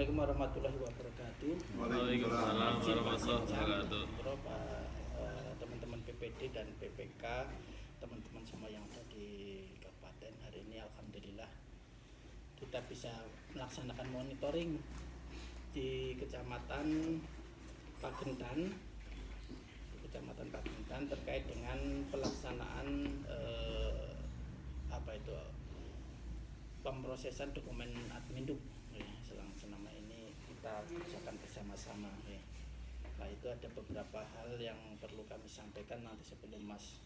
Assalamualaikum warahmatullahi wabarakatuh. Waalaikumsalam warahmatullahi wabarakatuh. Teman-teman PPD dan PPK, teman-teman semua yang ada di kabupaten, hari ini alhamdulillah kita bisa melaksanakan monitoring di Kecamatan Pagentan terkait dengan pelaksanaan pemrosesan dokumen adminduk. Selama ini kita usahakan bersama-sama. Nah, itu ada beberapa hal yang perlu kami sampaikan nanti sebelum Mas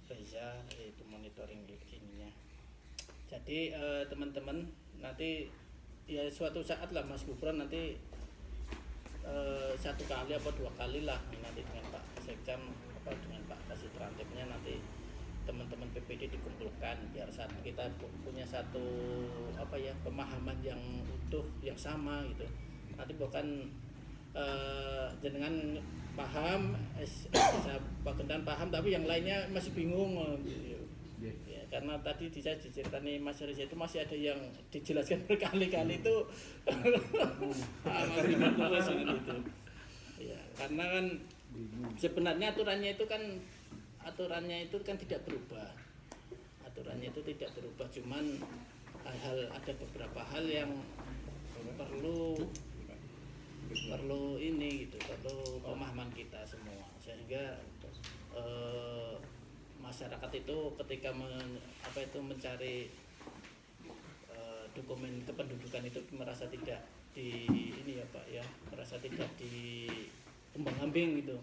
Reza itu monitoring ininya. Jadi teman-teman nanti ya suatu saat lah Mas Gufron nanti satu kali apa dua kali lah nanti dengan Pak Sekcam apa dengan Pak Kasih Terantipnya nanti teman-teman PPD dikumpulkan biar saat kita punya satu pemahaman yang utuh yang sama gitu. Nanti bukan jenengan paham, Pagentan paham tapi yang lainnya masih bingung gitu. Ya, karena tadi saya diceritani Mas Reza itu masih ada yang dijelaskan berkali-kali itu masih terus gitu. Ya, karena kan sebenarnya aturannya itu kan tidak berubah. Aturannya itu tidak berubah, cuman ada beberapa hal yang perlu ini gitu, perlu pemahaman kita semua sehingga masyarakat itu ketika mencari dokumen kependudukan itu merasa tidak merasa tidak diombang-ambing gitu.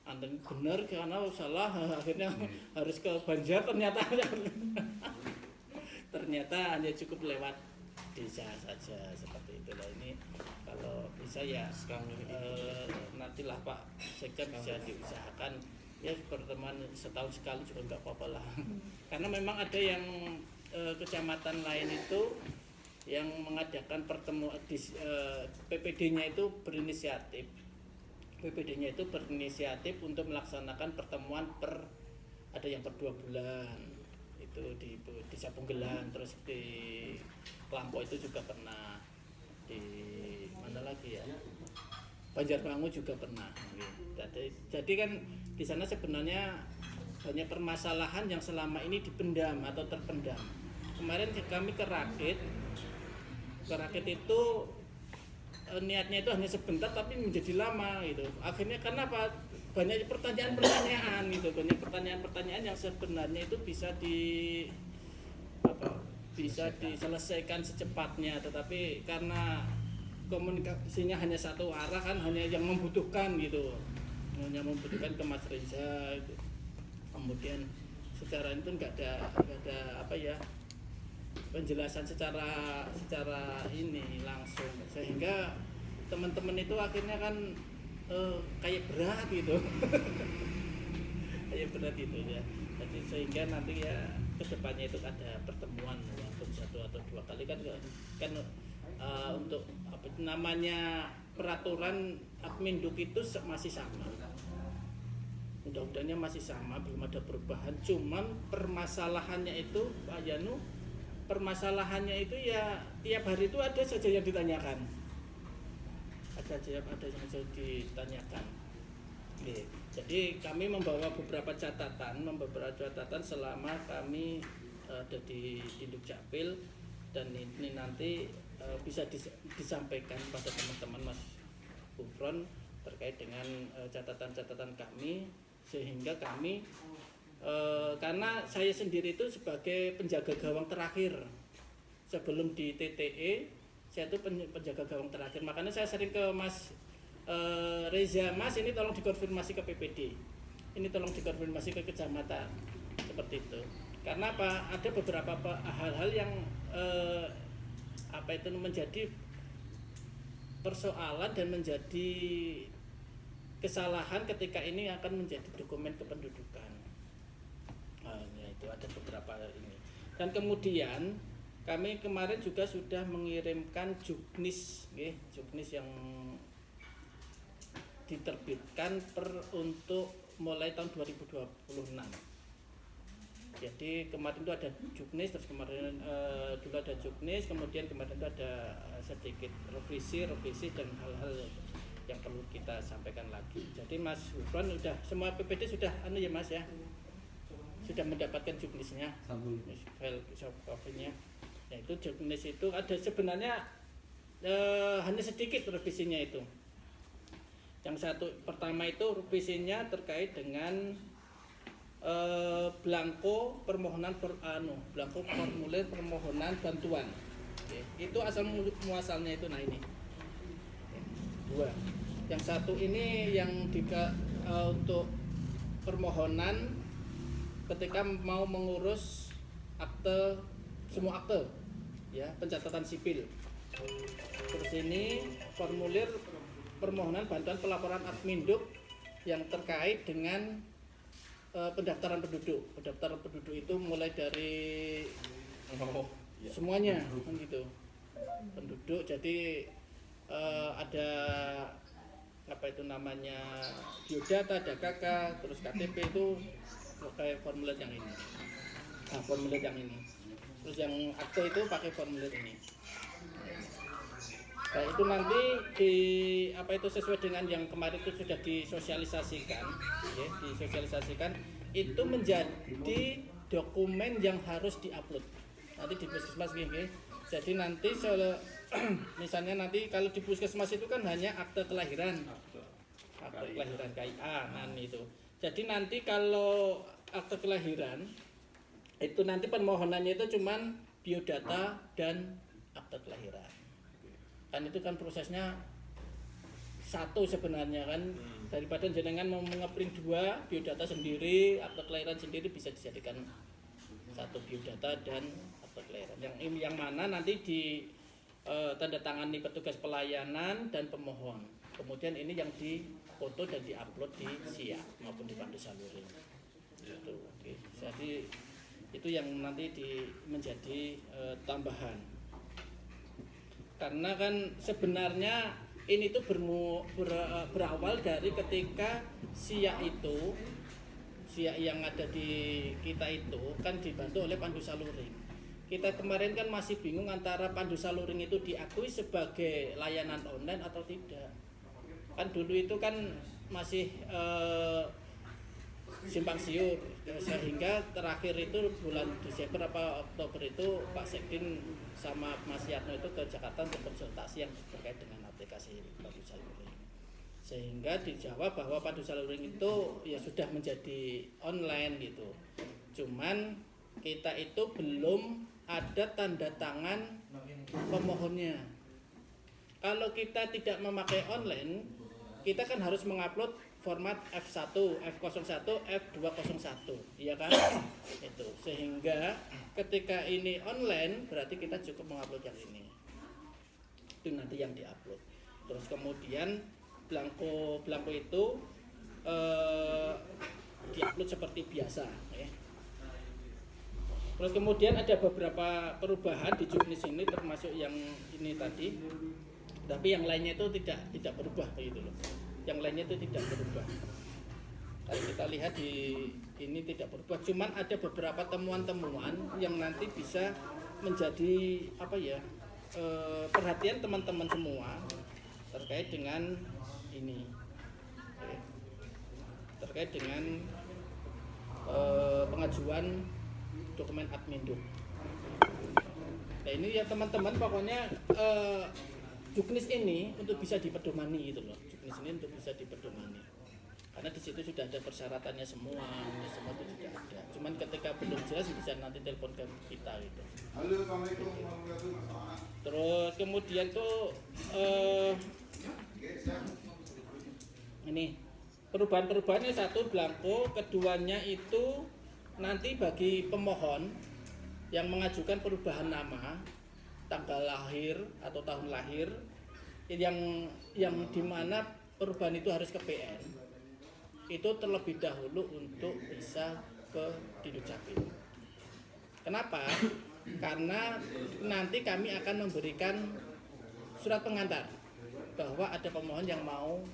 Anten benar karena salah akhirnya harus ke Banjar ternyata hanya cukup lewat desa saja seperti itulah. Ini kalau bisa ya nantilah Pak Sekda bisa diusahakan ya pertemuan setahun sekali juga nggak apa-apa lah. Karena memang ada yang kecamatan lain itu yang mengadakan pertemuan PPD-nya itu berinisiatif untuk melaksanakan pertemuan ada yang per 2 bulan itu di Sapunggelan, terus di Lampau itu juga pernah, di mana lagi ya, Banjarmangu juga pernah. Jadi kan di sana sebenarnya banyak permasalahan yang selama ini dipendam atau terpendam. Kemarin kami ke Rakit itu niatnya itu hanya sebentar tapi menjadi lama gitu. Akhirnya karena apa? Banyak pertanyaan gitu, banyak pertanyaan yang sebenarnya itu bisa diselesaikan secepatnya, tetapi karena komunikasinya hanya satu arah kan, hanya yang membutuhkan gitu, hanya membutuhkan ke Mas Reza gitu. Kemudian secara itu nggak ada penjelasan secara ini langsung, sehingga teman-teman itu akhirnya kan kayak berat gitu ya. Jadi sehingga nanti ya kedepannya itu ada pertemuan walaupun satu atau dua kali kan untuk namanya peraturan adminduk itu masih sama, undang-undangnya masih sama, belum ada perubahan. Cuman permasalahannya itu Pak Yanu, permasalahannya itu ya tiap hari itu ada saja yang ditanyakan. Ada yang ditanyakan. Jadi kami membawa beberapa catatan selama kami ada di Induk Capil, dan ini nanti bisa disampaikan pada teman-teman Mas Gufron terkait dengan catatan-catatan kami, sehingga kami karena saya sendiri itu sebagai penjaga gawang terakhir sebelum di TTE, saya itu penjaga gawang terakhir, makanya saya sering ke Mas Reza, Mas ini tolong dikonfirmasi ke PPD, ini tolong dikonfirmasi ke kecamatan, seperti itu. Karena apa? Ada beberapa hal-hal yang menjadi persoalan dan menjadi kesalahan ketika ini akan menjadi dokumen kependudukan. Ya itu ada beberapa ini. Dan kemudian kami kemarin juga sudah mengirimkan juknis yang diterbitkan untuk mulai tahun 2026. Ya, Jadi kemarin itu ada juknis, terus kemarin dulu ada juknis, kemudian kemarin itu ada sedikit revisi dan hal-hal yang perlu kita sampaikan lagi. Jadi Mas Gufron udah semua PPD sudah ya Mas ya, sudah mendapatkan juknisnya, file soft copy-nya. Nah itu juknis itu ada sebenarnya hanya sedikit revisinya itu. Yang satu pertama itu revisinya terkait dengan blanko permohonan blanko formulir permohonan bantuan. Oke. Itu asal muasalnya itu nah ini. Dua. Yang satu ini yang untuk permohonan ketika mau mengurus semua akte ya, pencatatan sipil. Terus ini formulir permohonan bantuan pelaporan Adminduk yang terkait dengan pendaftaran penduduk. Pendaftaran penduduk itu mulai dari semuanya kan gitu. Penduduk jadi ada apa itu namanya biodata, ada KK, terus KTP itu pakai formulir yang ini. Nah, formulir yang ini. Terus yang akte itu pakai formulir ini. Nah, itu nanti sesuai dengan yang kemarin itu sudah disosialisasikan, ya, itu menjadi dokumen yang harus diupload. Nanti di puskesmas gini. Jadi nanti misalnya nanti kalau di puskesmas itu kan hanya akte kelahiran KIA kan itu. Jadi nanti kalau akte kelahiran itu nanti permohonannya itu cuman biodata dan akte kelahiran. Kan itu kan prosesnya satu sebenarnya kan, daripada jenengan mau ngeprint dua biodata sendiri, akte kelahiran sendiri, bisa dijadikan satu biodata dan akte kelahiran. Yang mana nanti di tanda tangani petugas pelayanan dan pemohon. Kemudian ini yang difoto dan diupload di SIA maupun di Pandu Saluring. Itu oke. Jadi itu yang nanti menjadi tambahan. Karena kan sebenarnya ini tuh berawal dari ketika SIA yang ada di kita itu kan dibantu oleh Pandu Saluring. Kita kemarin kan masih bingung antara Pandu Saluring itu diakui sebagai layanan online atau tidak. Kan dulu itu kan masih simpang siur, sehingga terakhir itu bulan Desember apa Oktober itu Pak Sekdin sama Mas Yatno itu ke Jakarta untuk konsultasi yang terkait dengan aplikasi Pandu Saluring. Sehingga dijawab bahwa Pandu Saluring itu ya sudah menjadi online gitu. Cuman kita itu belum ada tanda tangan pemohonnya. Kalau kita tidak memakai online, kita kan harus mengupload format F1, F01, F201, iya kan? Itu. Sehingga ketika ini online berarti kita cukup mengupload yang ini. Itu nanti yang diupload. Terus kemudian blanko itu diupload seperti biasa, ya. Terus kemudian ada beberapa perubahan di juknis ini termasuk yang ini tadi, tapi yang lainnya itu tidak berubah begitu loh. Yang lainnya itu tidak berubah. Kalau kita lihat di ini tidak berubah, cuman ada beberapa temuan-temuan yang nanti bisa menjadi perhatian teman-teman semua terkait dengan ini, terkait dengan pengajuan dokumen Adminduk. Nah ini ya teman-teman, pokoknya juknis ini untuk bisa dipedomani gitu loh. Juknis ini untuk bisa dipedomani. Karena di situ sudah ada persyaratannya semua itu sudah ada. Cuman ketika belum jelas bisa nanti telepon ke kita gitu. Halo, Assalamualaikum warahmatullahi wabarakatuh. Terus kemudian tuh ini perubahan-perubahannya satu blanko, keduanya itu nanti bagi pemohon yang mengajukan perubahan nama, tanggal lahir atau tahun lahir yang dimana perubahan itu harus ke PN, itu terlebih dahulu untuk bisa ke Didukcapil. Kenapa? Karena nanti kami akan memberikan surat pengantar bahwa ada pemohon yang mau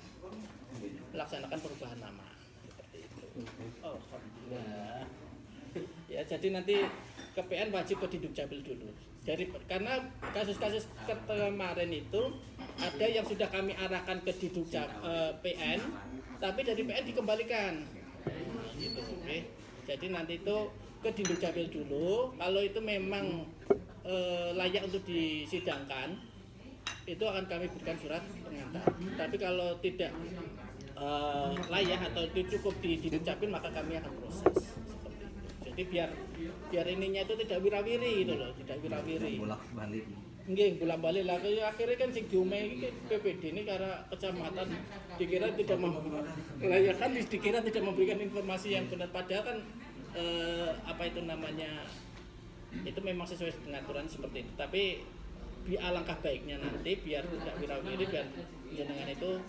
melaksanakan perubahan nama seperti itu. Alhamdulillah. Ya, jadi nanti ke PN wajib ke Didukcapil dulu. Karena kasus-kasus kemarin itu ada yang sudah kami arahkan ke PN, tapi dari PN dikembalikan. Gitu, oke. Jadi nanti itu ke Didukcapil dulu. Kalau itu memang layak untuk disidangkan, itu akan kami berikan surat pengantar. Tapi kalau tidak layak atau itu cukup di Didukcapil, maka kami akan proses. Jadi biar ininya itu tidak wirawiri gitu loh, tidak wirawiri. Bolak-balik. Nggih, bolak-balik lah. Akhirnya kan sing diomeh iki PPD ini karena kecamatan dikira tidak melayakan, dikira tidak memberikan informasi yang benar, padahal kan apa itu namanya, itu memang sesuai dengan aturan seperti itu. Tapi alangkah baiknya nanti biar tidak wirawiri, biar jenengan itu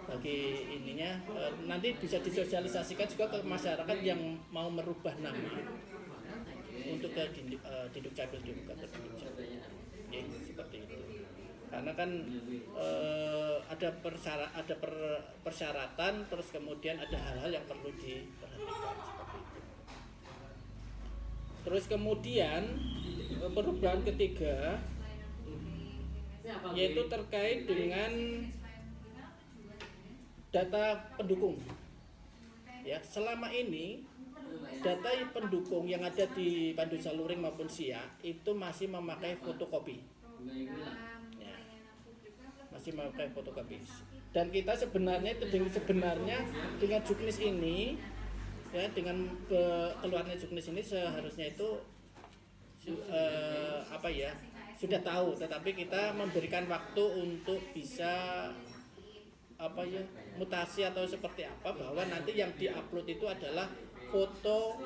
bagi ininya nanti bisa disosialisasikan juga ke masyarakat yang mau merubah nama untuk ke Didukcapil juga ke Didukcapil. Ya, seperti itu. Karena kan ada persyaratan, terus kemudian ada hal-hal yang perlu diperhatikan seperti itu. Terus kemudian perubahan ketiga yaitu terkait dengan data pendukung. Ya, selama ini data pendukung yang ada di Pandu Saluring maupun SIA itu masih memakai fotokopi. Ya, masih memakai fotokopi. Dan kita sebenarnya dengan juknis ini, ya, dengan keluarnya juknis ini seharusnya itu sudah tahu, tetapi kita memberikan waktu untuk bisa mutasi atau seperti apa, bahwa nanti yang diupload itu adalah foto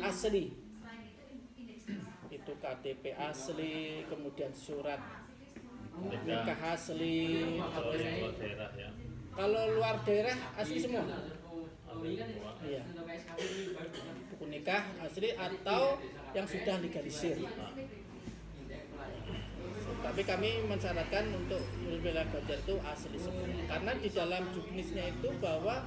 asli, itu KTP asli, kemudian surat nikah asli, kalau luar daerah asli semua, iya, buku nikah asli atau yang sudah legalisir. Tapi kami mensyaratkan untuk wilayah Banjar itu asli semua, karena di dalam juknisnya itu bahwa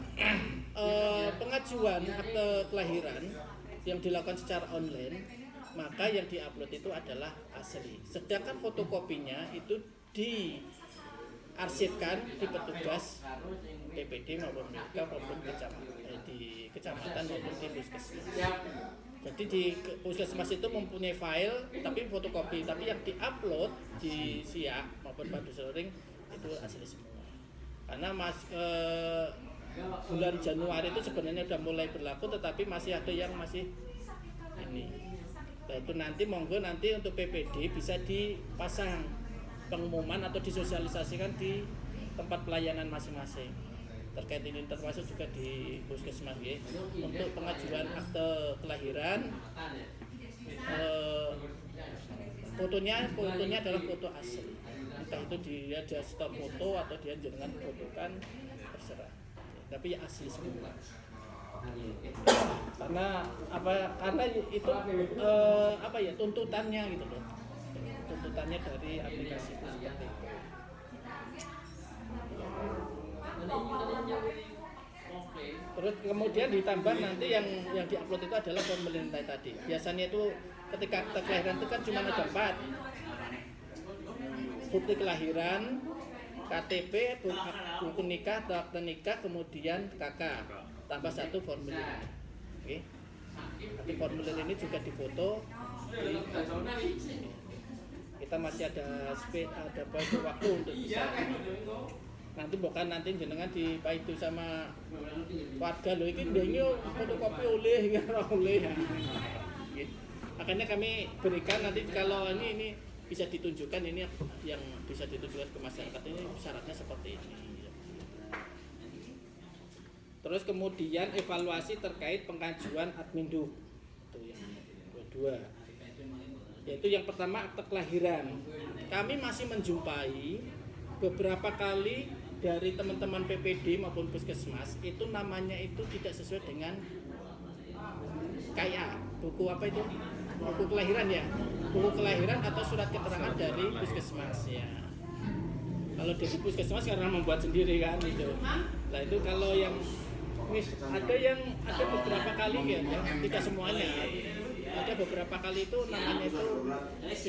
pengajuan akte kelahiran yang dilakukan secara online, maka yang diupload itu adalah asli. Sedangkan fotokopinya itu diarsipkan di petugas PPD maupun BK maupun di kecamatan maupun di puskesmas. Jadi di puskesmas itu mempunyai file tapi fotokopi, tapi yang diupload di SIA maupun Pandu Saluring itu asli semua. Karena bulan Januari itu sebenarnya sudah mulai berlaku, tetapi masih ada yang masih ini. Nah, itu nanti monggo nanti untuk PPD bisa dipasang pengumuman atau disosialisasikan di tempat pelayanan masing-masing. Terkait ini termasuk juga di puskesmas ya, untuk pengajuan akte kelahiran, fotonya adalah foto asli, entah itu dia stop foto atau dia jangan fotokan, terserah, tapi ya asli semua. Karena itu tuntutannya gitu loh, tuntutannya dari aplikasi itu seperti itu. Terus kemudian ditambah nanti yang diupload itu adalah formulir tadi. Biasanya itu ketika akte kelahiran itu kan cuma ada 4. Bukti kelahiran, KTP, buku nikah, akte nikah, kemudian KK, tambah 1 formulir. Oke. Tapi formulir ini juga difoto. Kita masih ada waktu untuk bisa. Nanti jenengan dipaitu sama warga loh, ini fotokopi oleh oleh. Makanya kami berikan nanti kalau ini bisa ditunjukkan, ini yang bisa ditunjukkan ke masyarakat, ini syaratnya seperti ini. Terus kemudian evaluasi terkait pengajuan Admindu, itu yang kedua. Yaitu yang pertama akte kelahiran. Kami masih menjumpai beberapa kali dari teman-teman PPD maupun puskesmas itu namanya itu tidak sesuai dengan KIA, buku apa itu? Buku kelahiran ya, buku kelahiran atau surat keterangan dari puskesmas ya. Kalau dari puskesmas karena membuat sendiri kan itu. Nah itu kalau yang ada beberapa kali ya, tidak semuanya. Ada beberapa kali itu namanya itu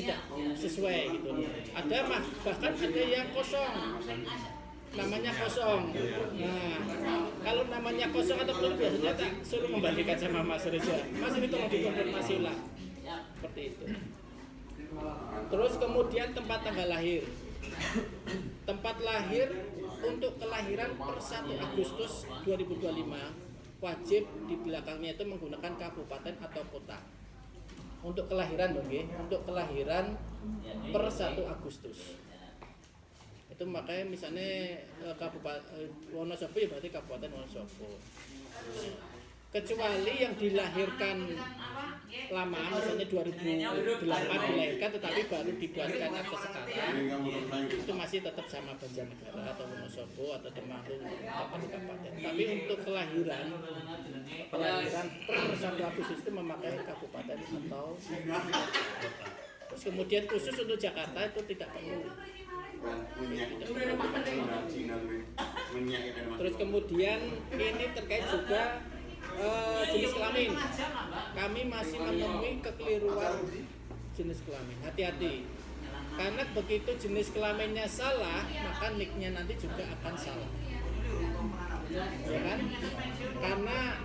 tidak sesuai gitu. Ada bahkan ada yang kosong. Namanya kosong. Nah, kalau namanya kosong atau belum biasanya tak suruh membandingkan sama Mas Reza. Mas ini tolong dikonfirmasi ulang. Seperti itu. Terus kemudian tempat tanggal lahir. Tempat lahir untuk kelahiran per 1 Agustus 2025 wajib di belakangnya itu menggunakan kabupaten atau kota. Untuk kelahiran dong, untuk kelahiran per 1 Agustus. Itu makanya misalnya Kabupaten Wonosobo ya berarti Kabupaten Wonosobo. Kecuali yang dilahirkan lama, misalnya 2008 dilahirkan tetapi baru dibuatkan akte sekarang, itu masih tetap sama Banjarnegara atau Wonosobo atau Temanggung kabupaten. Tapi untuk kelahiran per 1 Agustus itu memakai kabupaten atau kota. Terus kemudian khusus untuk Jakarta itu tidak perlu. Terus kemudian ini terkait juga jenis kelamin. Kami masih menemui kekeliruan jenis kelamin. Hati-hati. Karena begitu jenis kelaminnya salah, maka nicknya nanti juga akan salah. Ya kan? Karena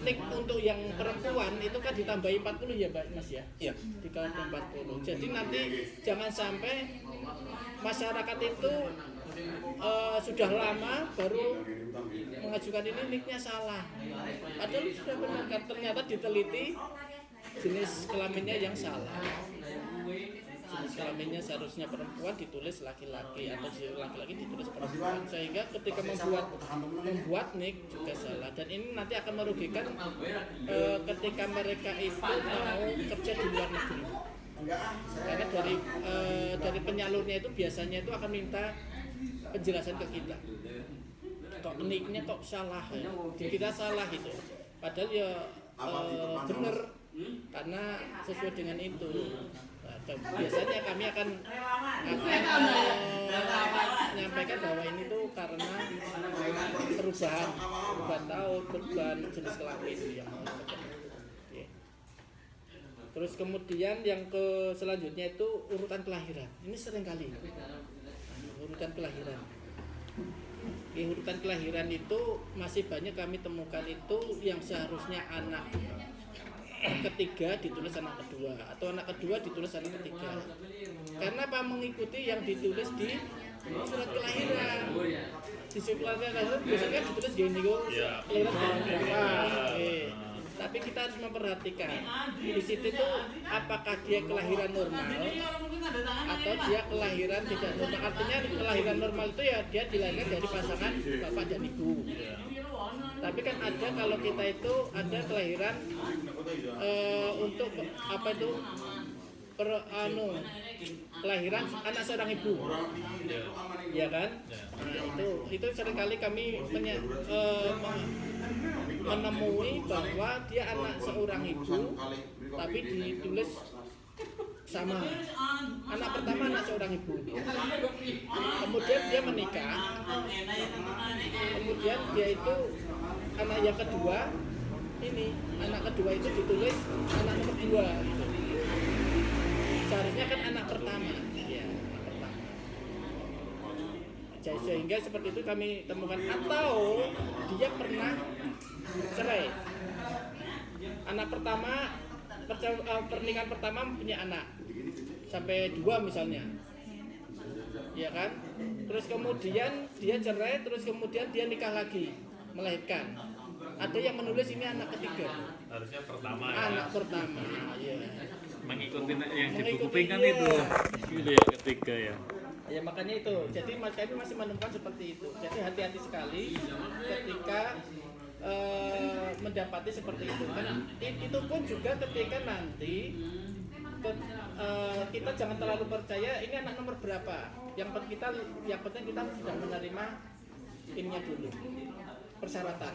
nick untuk yang perempuan itu kan ditambahi 40 ya Mbak Mas ya? Iya. Dikali 40. Jadi nanti jangan sampai masyarakat itu sudah lama baru mengajukan ini nicknya salah. Padahal sudah benar kan, ternyata diteliti jenis kelaminnya yang salah. Jenis kelaminnya seharusnya perempuan ditulis laki-laki atau laki-laki ditulis perempuan, sehingga ketika membuat nick juga salah. Dan ini nanti akan merugikan ketika mereka itu mau kerja di luar negeri. Karena dari penyalurnya itu biasanya itu akan minta penjelasan ke kita. Kok nicknya kok salah ya? Kita salah gitu. Padahal ya benar karena sesuai dengan itu. Biasanya kami akan menyampaikan bahwa ini tuh karena perubahan tahun, perubahan jenis kelamin yang mau terjadi. Terus kemudian yang selanjutnya itu urutan kelahiran. Ini sering kali urutan kelahiran. Urutan kelahiran itu masih banyak kami temukan itu yang seharusnya anak ketiga ditulis anak kedua atau anak kedua ditulis anak ketiga. Karena apa? Mengikuti yang ditulis di surat kelahiran. Di surat kelahiran biasanya ditulis gini kok, kelahiran berapa. Tapi kita harus memperhatikan di situ itu apakah dia kelahiran normal atau dia kelahiran tidak normal. Artinya kelahiran normal itu ya dia dilahirkan dari pasangan bapak dan ibu. Tapi kan ada kalau kita itu ada kelahiran untuk apa itu kelahiran anak seorang ibu, ya kan? Nah, itu seringkali kami menemui bahwa dia anak seorang ibu, tapi ditulis sama anak pertama anak seorang ibu. Kemudian dia menikah, kemudian dia itu anak yang kedua. Ini anak kedua itu ditulis anak nomor 2 gitu. Seharusnya kan anak pertama, ya anak pertama. Sehingga seperti itu kami temukan, atau dia pernah cerai. Anak pertama pernikahan pertama punya anak sampai 2 misalnya, ya kan? Terus kemudian dia cerai, terus kemudian dia nikah lagi, melahirkan. Ada yang menulis ini anak ketiga. Harusnya pertama ya. Anak pertama, ya. Mengikuti yang dibuktikan iya. itu. Itu yang ketiga ya. Ya makanya itu. Jadi kami masih menemukan seperti itu. Jadi hati-hati sekali ketika mendapati seperti itu. Karena itu pun juga ketika nanti kita jangan terlalu percaya ini anak nomor berapa. Yang penting kita sudah menerima ininya dulu, persyaratan.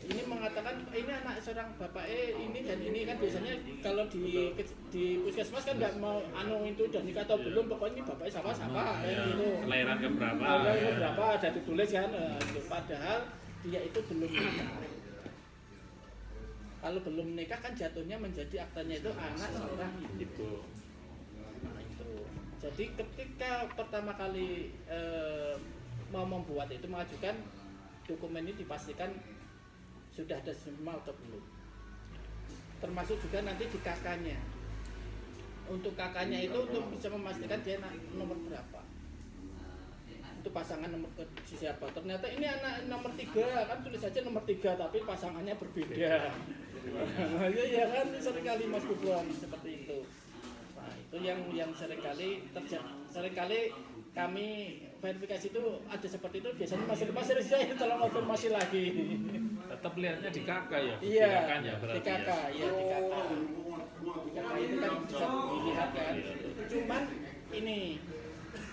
ini mengatakan ini anak seorang bapak ini dan ini kan biasanya kalau di puskesmas kan nggak mau itu dan nikah atau belum, pokoknya ini bapaknya siapa kan gitu. Kelahiran ke berapa? Kelahiran berapa ada ditulis kan, gitu. Padahal dia itu belum nikah. Kalau belum nikah kan jatuhnya menjadi aktanya itu anak seorang ibu. Nah itu. Jadi ketika pertama kali mau membuat itu mengajukan dokumen ini dipastikan sudah ada semua atau belum. Termasuk juga nanti di kakaknya. Untuk kakaknya itu untuk bisa memastikan dia nomor berapa. Itu pasangan nomor siapa. Ternyata ini anak nomor 3 kan tulis saja nomor 3 tapi pasangannya berbeda. Ya kan seringkali Mas Gufron seperti itu. Nah, itu yang seringkali terjadi. Seringkali kami verifikasi itu ada seperti itu, biasanya masih saya tolong konfirmasi lagi. Tetap lihatnya di kakak ya? Iya, di kakaknya berarti di kakak, ya di kakak. Di kakak itu kan bisa dilihat kan. Cuman ini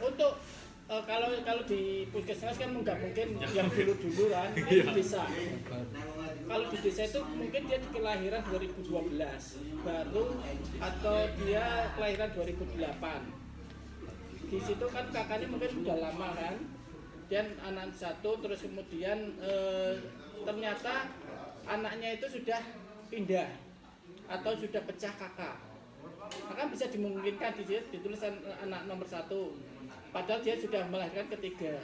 untuk kalau di puskesmas kan nggak mungkin yang dulu kan di desa. Kalau di desa itu mungkin dia di kelahiran 2012 baru atau dia kelahiran 2008. Di situ kan kakaknya mungkin sudah lama kan, dan anak satu terus kemudian ternyata anaknya itu sudah pindah atau sudah pecah kakak, maka bisa dimungkinkan di sini ditulis anak nomor 1 padahal dia sudah melahirkan ketiga,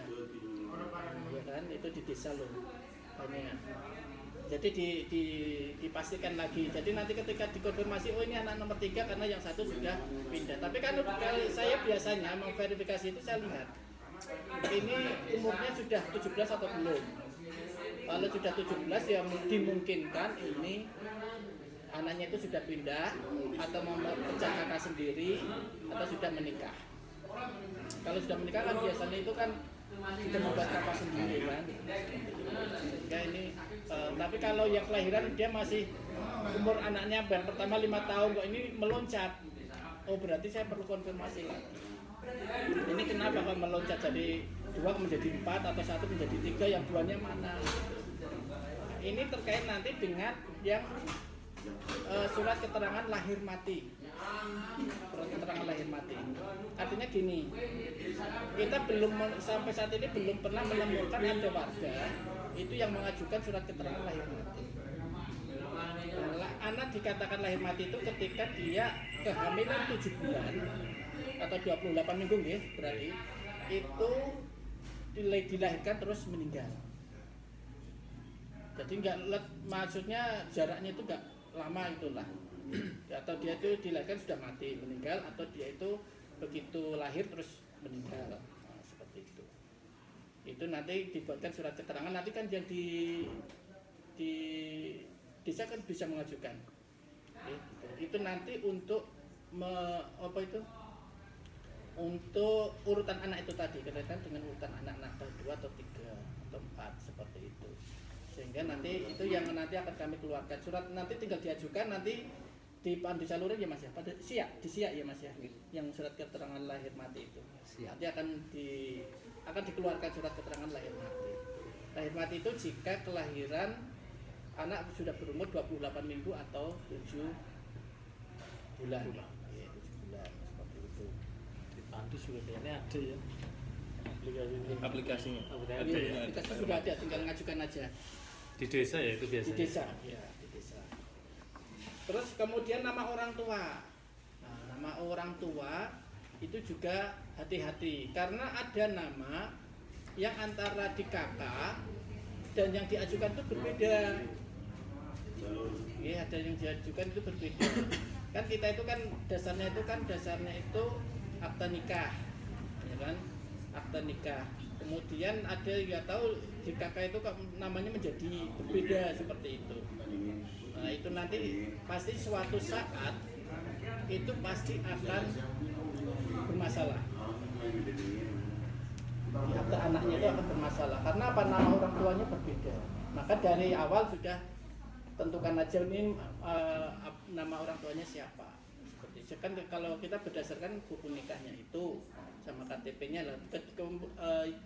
ya kan itu di desa loh banyak. Jadi dipastikan lagi. Jadi nanti ketika dikonfirmasi, oh ini anak nomor 3 karena yang satu sudah pindah. Tapi kalau saya biasanya memverifikasi itu saya lihat ini umurnya sudah 17 atau belum. Kalau sudah 17 ya dimungkinkan ini anaknya itu sudah pindah atau mau pecah kakak sendiri atau sudah menikah. Kalau sudah menikah kan biasanya itu kan sudah membuat kakak sendiri kan. Sehingga ini tapi kalau yang kelahiran dia masih umur anaknya yang pertama 5 tahun kok ini meloncat, oh berarti saya perlu konfirmasi lagi. Ini kenapa kok meloncat jadi 2 menjadi 4 atau 1 menjadi 3, yang 2-nya mana? Ini terkait nanti dengan yang surat keterangan lahir mati. Surat keterangan lahir mati. Artinya gini, kita belum sampai saat ini belum pernah menemukan ada warga itu yang mengajukan surat keterangan lahir mati. Anak dikatakan lahir mati itu ketika dia kehamilan 7 bulan atau 28 minggu ya, berarti itu dilahirkan terus meninggal. Jadi maksudnya jaraknya itu enggak lama itulah. Atau dia itu dilahirkan sudah mati, meninggal, atau dia itu begitu lahir terus meninggal. Nah, seperti itu. Itu nanti dibuatkan surat keterangan, nanti kan yang di desa kan bisa mengajukan. Itu nanti untuk untuk urutan anak itu tadi, berkaitan dengan urutan anak-anak 2 atau 3 atau 4 seperti itu. Sehingga nanti itu yang nanti akan kami keluarkan. Surat nanti tinggal diajukan, nanti disalurin ya Mas ya. Pada disiak ya Mas ya. Yang surat keterangan lahir mati itu. Nanti akan dikeluarkan surat keterangan lahir mati. Lahir mati itu jika kelahiran anak sudah berumur 28 minggu atau 7 bulan. Ya, 7 bulan seperti itu. Di Pandu sudah kayaknya ada ya aplikasinya. Ada ya? Aplikasi sudah ada, tinggal ngajukan aja. Di desa ya itu Di biasanya? desa, ya di desa. Terus kemudian nama orang tua. Nah, nama orang tua itu juga hati-hati karena ada nama yang antara di kakak dan yang diajukan itu berbeda. Ya, ada yang diajukan itu berbeda. Kan kita itu kan dasarnya itu akta nikah, ya kan? Akta nikah. Kemudian ada yang tahu di kakak itu namanya menjadi berbeda seperti itu. Nah, itu nanti pasti suatu saat itu pasti akan bermasalah. Di akta anaknya itu akan bermasalah karena apa, nama orang tuanya berbeda. Maka dari awal sudah tentukan aja ini nama orang tuanya siapa. Seperti itu kan kalau kita berdasarkan buku nikahnya itu sama KTP-nya lah,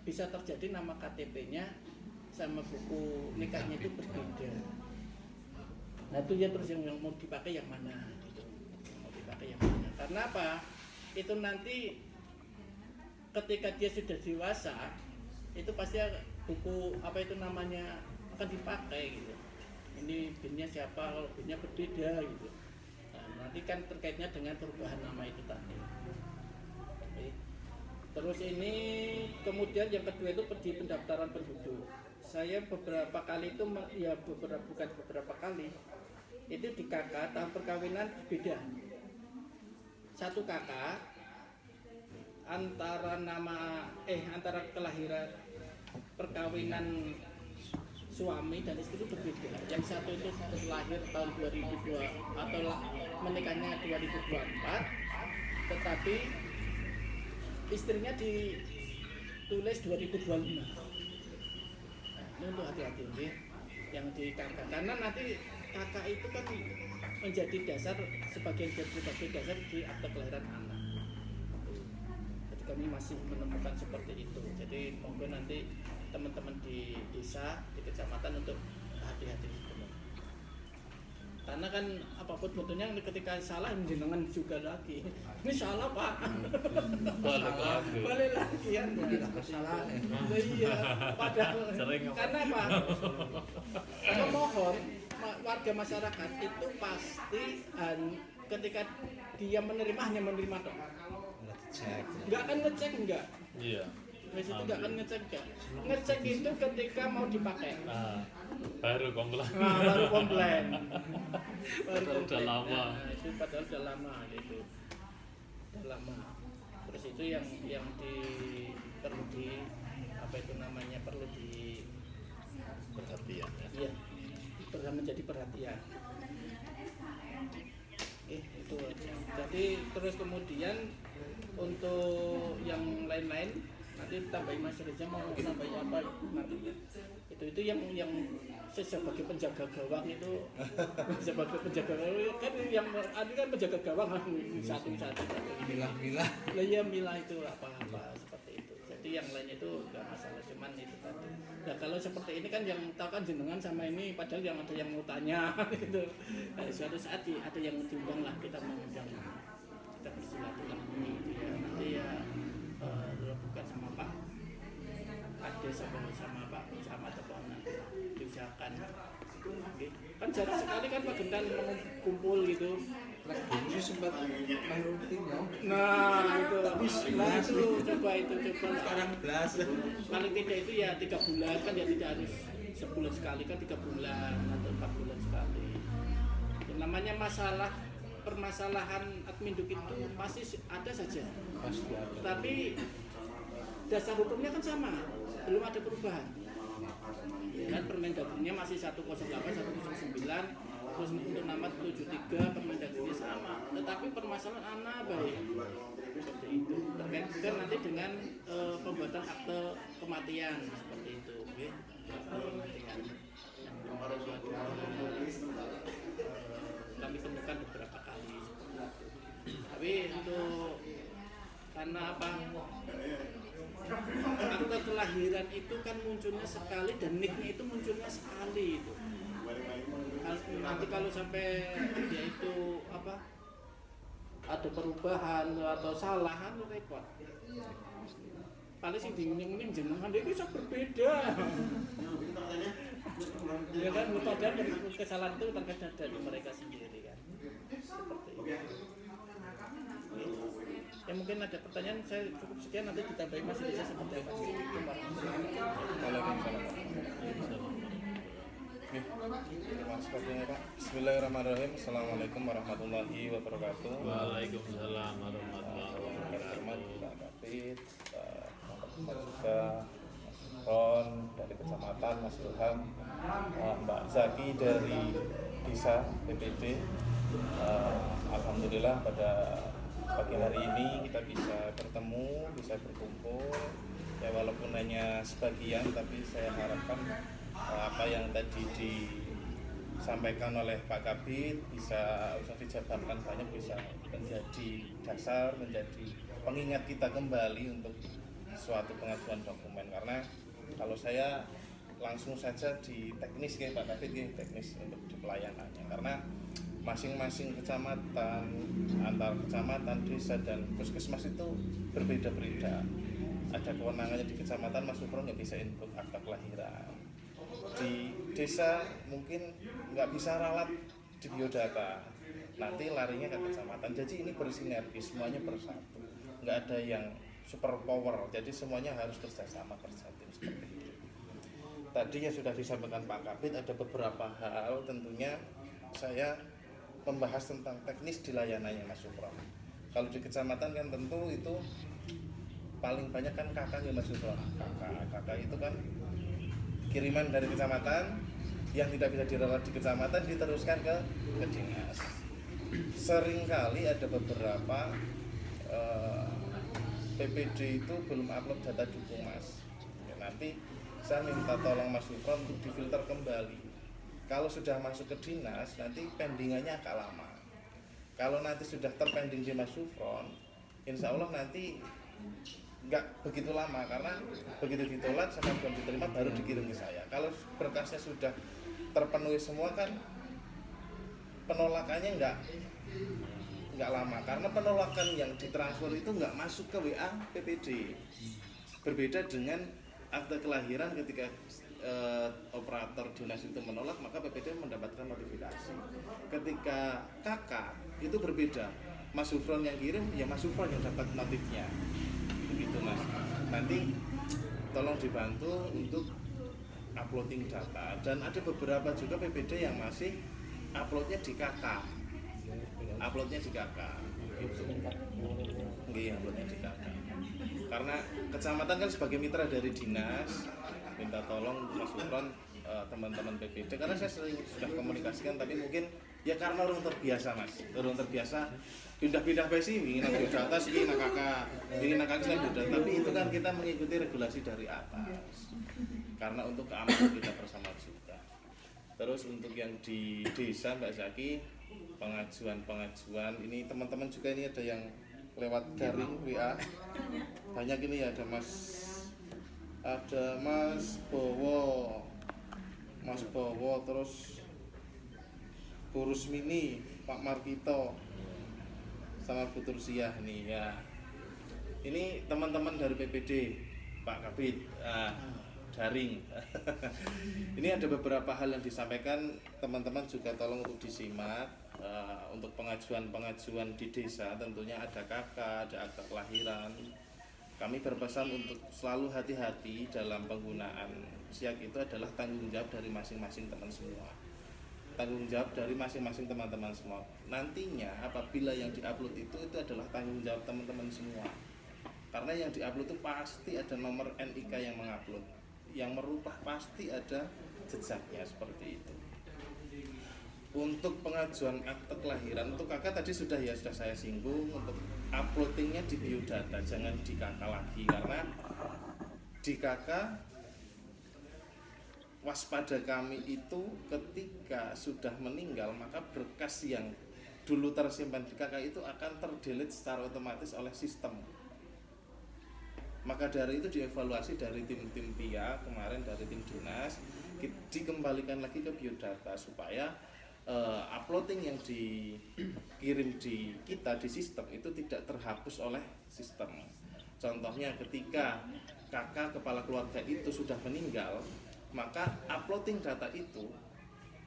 bisa terjadi nama KTP-nya sama buku nikahnya itu berbeda. Nah itu ya terus yang mau dipakai yang mana gitu. Mau dipakai yang mana? Karena apa? Itu nanti ketika dia sudah dewasa itu pasti buku apa itu namanya akan dipakai gitu. Ini binnya siapa, kalau binnya berbeda gitu. Nah, nanti kan terkaitnya dengan perubahan nama itu tadi. Oke. Terus ini kemudian yang kedua itu di pendaftaran penduduk. Saya beberapa kali itu bukan beberapa kali itu di KK tahun perkawinan beda. Satu KK antara kelahiran perkawinan suami dan istri itu berbeda. Yang satu itu lahir tahun 2002 atau menikahnya 2024, tetapi istrinya ditulis 2025. Nah, ini untuk hati-hati nih yang di kakak, karena nanti kakak itu kan menjadi dasar sebagai dasar di akte kelahiran anak. Jadi kami masih menemukan seperti itu. Jadi monggo nanti teman-teman di desa, di kecamatan untuk hati-hati benar. Karena kan apapun bentuknya ketika salah jenengan juga lagi. Ini salah Pak. Balik lagi ya. Salah. Iya. Padahal karena apa? Memohon warga masyarakat itu pasti ketika dia menerima hanya menerima dong. Nggak akan ngecek enggak. Iya. Itu nggak akan ngecek enggak. Ngecek itu ketika mau dipakai. Baru komplain. Nah, baru komplain. Padahal udah lama. Nah, itu padahal udah lama gitu. Udah lama. Terus itu yang perlu di apa itu namanya perlu di Perhatian ya. iya perlu menjadi perhatian. Itu aja. Jadi terus kemudian untuk yang lain-lain nanti tambahin Mas Reza mau nambahin apa nanti itu yang sebagai penjaga gawang itu sebagai penjaga gawang kan yang ada kan penjaga gawang satu Milah-milah. lah ya milah itu apa seperti itu. Jadi yang lain itu nggak masalah, cuman itu tadi. Nah kalau seperti ini kan yang tahu kan jenengan sama ini, padahal yang ada yang mau tanya gitu. Nah, suatu saat ada yang diundang lah, kita mengundang, kita bersilaturahmi ya nanti ya bukan sama Pak Ade sama Pak Camat atau nanti diusahakan. Kan jarang sekali kan Pak Gendan kumpul gitu. Dulu sih sempat main rutin ya. Nah itu coba Sekarang belas. paling tidak itu ya 3 bulan kan ya tidak harus sebulan sekali kan 3 bulan atau 4 bulan sekali. Yang namanya permasalahan admin duk itu pasti ada saja. Pasti ada. Tapi dasar hukumnya kan sama, belum ada perubahan. Ya kan Permendagrinya masih 108 109, terus untuk nama 73 Permendagrinya sama. Tetapi permasalahan anak baik seperti itu. Terkait juga nanti dengan pembuatan akte kematian seperti itu, okay? Akte kematian yang kemarin kami temukan beberapa kali seperti itu. Tapi untuk karena apa? Akte kelahiran itu kan munculnya sekali dan niknya itu munculnya sekali itu. Nanti kalau sampai dia itu apa ada perubahan atau salahan repot. Paling sih bingung jenengan dia bisa berbeda. Ya kan padahal kesalahan itu terkait dari mereka sendiri kan. Seperti itu. Ya mungkin ada pertanyaan, saya cukup sekian, nanti ditambahin masih bisa seperti apa. Bismillahirrahmanirrahim. Assalamualaikum warahmatullahi wabarakatuh. Waalaikumsalam warahmatullahi wabarakatuh. Pak Kapit, Pak juga Mas Ron dari kecamatan, Mas Ilham, Mbak Zaki dari desa PPD. Alhamdulillah pada pagi hari ini kita bisa bertemu, bisa berkumpul. Ya walaupun hanya sebagian, tapi saya harapkan apa yang tadi disampaikan oleh Pak Kabid bisa dijabarkan banyak, bisa menjadi dasar, menjadi pengingat kita kembali untuk suatu pengajuan dokumen. Karena kalau saya langsung saja di teknis kayak Pak David ya, teknis untuk di pelayanannya, karena masing-masing kecamatan, antar kecamatan, desa dan puskesmas itu berbeda-beda. Ada kewenangannya di kecamatan, Mas Sufron nggak bisa input akta kelahiran. Di desa mungkin nggak bisa ralat di biodata, nanti larinya ke kecamatan. Jadi ini bersinergi, semuanya bersatu, nggak ada yang super power, jadi semuanya harus kerjasama, kerja tim seperti itu. Tadi yang sudah disampaikan Pak Kabid, ada beberapa hal tentunya saya membahas tentang teknis di layanannya Mas Sufron. Kalau di kecamatan kan tentu itu paling banyak kan kakak ya Mas Sufron. Kakak itu kan kiriman dari kecamatan yang tidak bisa dirawat di kecamatan diteruskan ke dinas. Seringkali ada beberapa PPD itu belum upload data dukung Mas. Ya, nanti saya minta tolong Mas Sufron untuk difilter kembali. Kalau sudah masuk ke dinas, nanti pendingannya agak lama. Kalau nanti sudah terpending di Mas Sufron, insya Allah nanti nggak begitu lama, karena begitu ditolak sama belum diterima baru dikirim ke saya. Kalau berkasnya sudah terpenuhi semua kan penolakannya nggak lama, karena penolakan yang ditransfer itu nggak masuk ke WA PPD. Berbeda dengan akte kelahiran, ketika operator dinas itu menolak, maka PPD mendapatkan notifikasi. Ketika KK itu berbeda, Mas Sufron yang kirim, ya Mas Sufron yang dapat notifnya. Begitu Mas. Nanti tolong dibantu untuk uploading data, dan ada beberapa juga PPD yang masih uploadnya di KK. Uploadnya di KK. Gitu. Iya, uploadnya di KK. Karena kecamatan kan sebagai mitra dari dinas, minta tolong Mas Sufron, teman-teman PPD, karena saya sering sudah komunikasikan, tapi mungkin ya karena orang terbiasa Mas, orang terbiasa pindah-pindah besi, ingin biodata sih, ingin kakak, ingin kakak saya biodata, tapi itu kan kita mengikuti regulasi dari atas, karena untuk keamanan kita bersama juga. Terus untuk yang di desa Mbak Zaki, pengajuan ini teman-teman juga, ini ada yang lewat daring WA, banyak ini ya, ada Mas Bowo, terus Kurus Mini, Pak Markito, sama Bu Tursiah nih ya. Ini teman-teman dari PPD, Pak Kabid, daring. Ini ada beberapa hal yang disampaikan, teman-teman juga tolong untuk disimak. Untuk pengajuan di desa tentunya ada KK, ada akta kelahiran. Kami berpesan untuk selalu hati-hati dalam penggunaan SIAK. Itu adalah tanggung jawab dari masing-masing teman semua. Tanggung jawab dari masing-masing teman-teman semua. Nantinya apabila yang diupload itu adalah tanggung jawab teman-teman semua. Karena yang diupload itu pasti ada nomor NIK yang mengupload. Yang merubah pasti ada jejaknya, seperti itu. Untuk pengajuan akte kelahiran, untuk kakak tadi sudah saya singgung, untuk uploadingnya di biodata, jangan di KK lagi, karena di KK waspada kami itu ketika sudah meninggal, maka berkas yang dulu tersimpan di KK itu akan terdelete secara otomatis oleh sistem. Maka dari itu dievaluasi dari tim PIA kemarin, dari tim dinas, dikembalikan lagi ke biodata supaya uploading yang dikirim di kita di sistem itu tidak terhapus oleh sistem. Contohnya ketika kakak kepala keluarga itu sudah meninggal, maka uploading data itu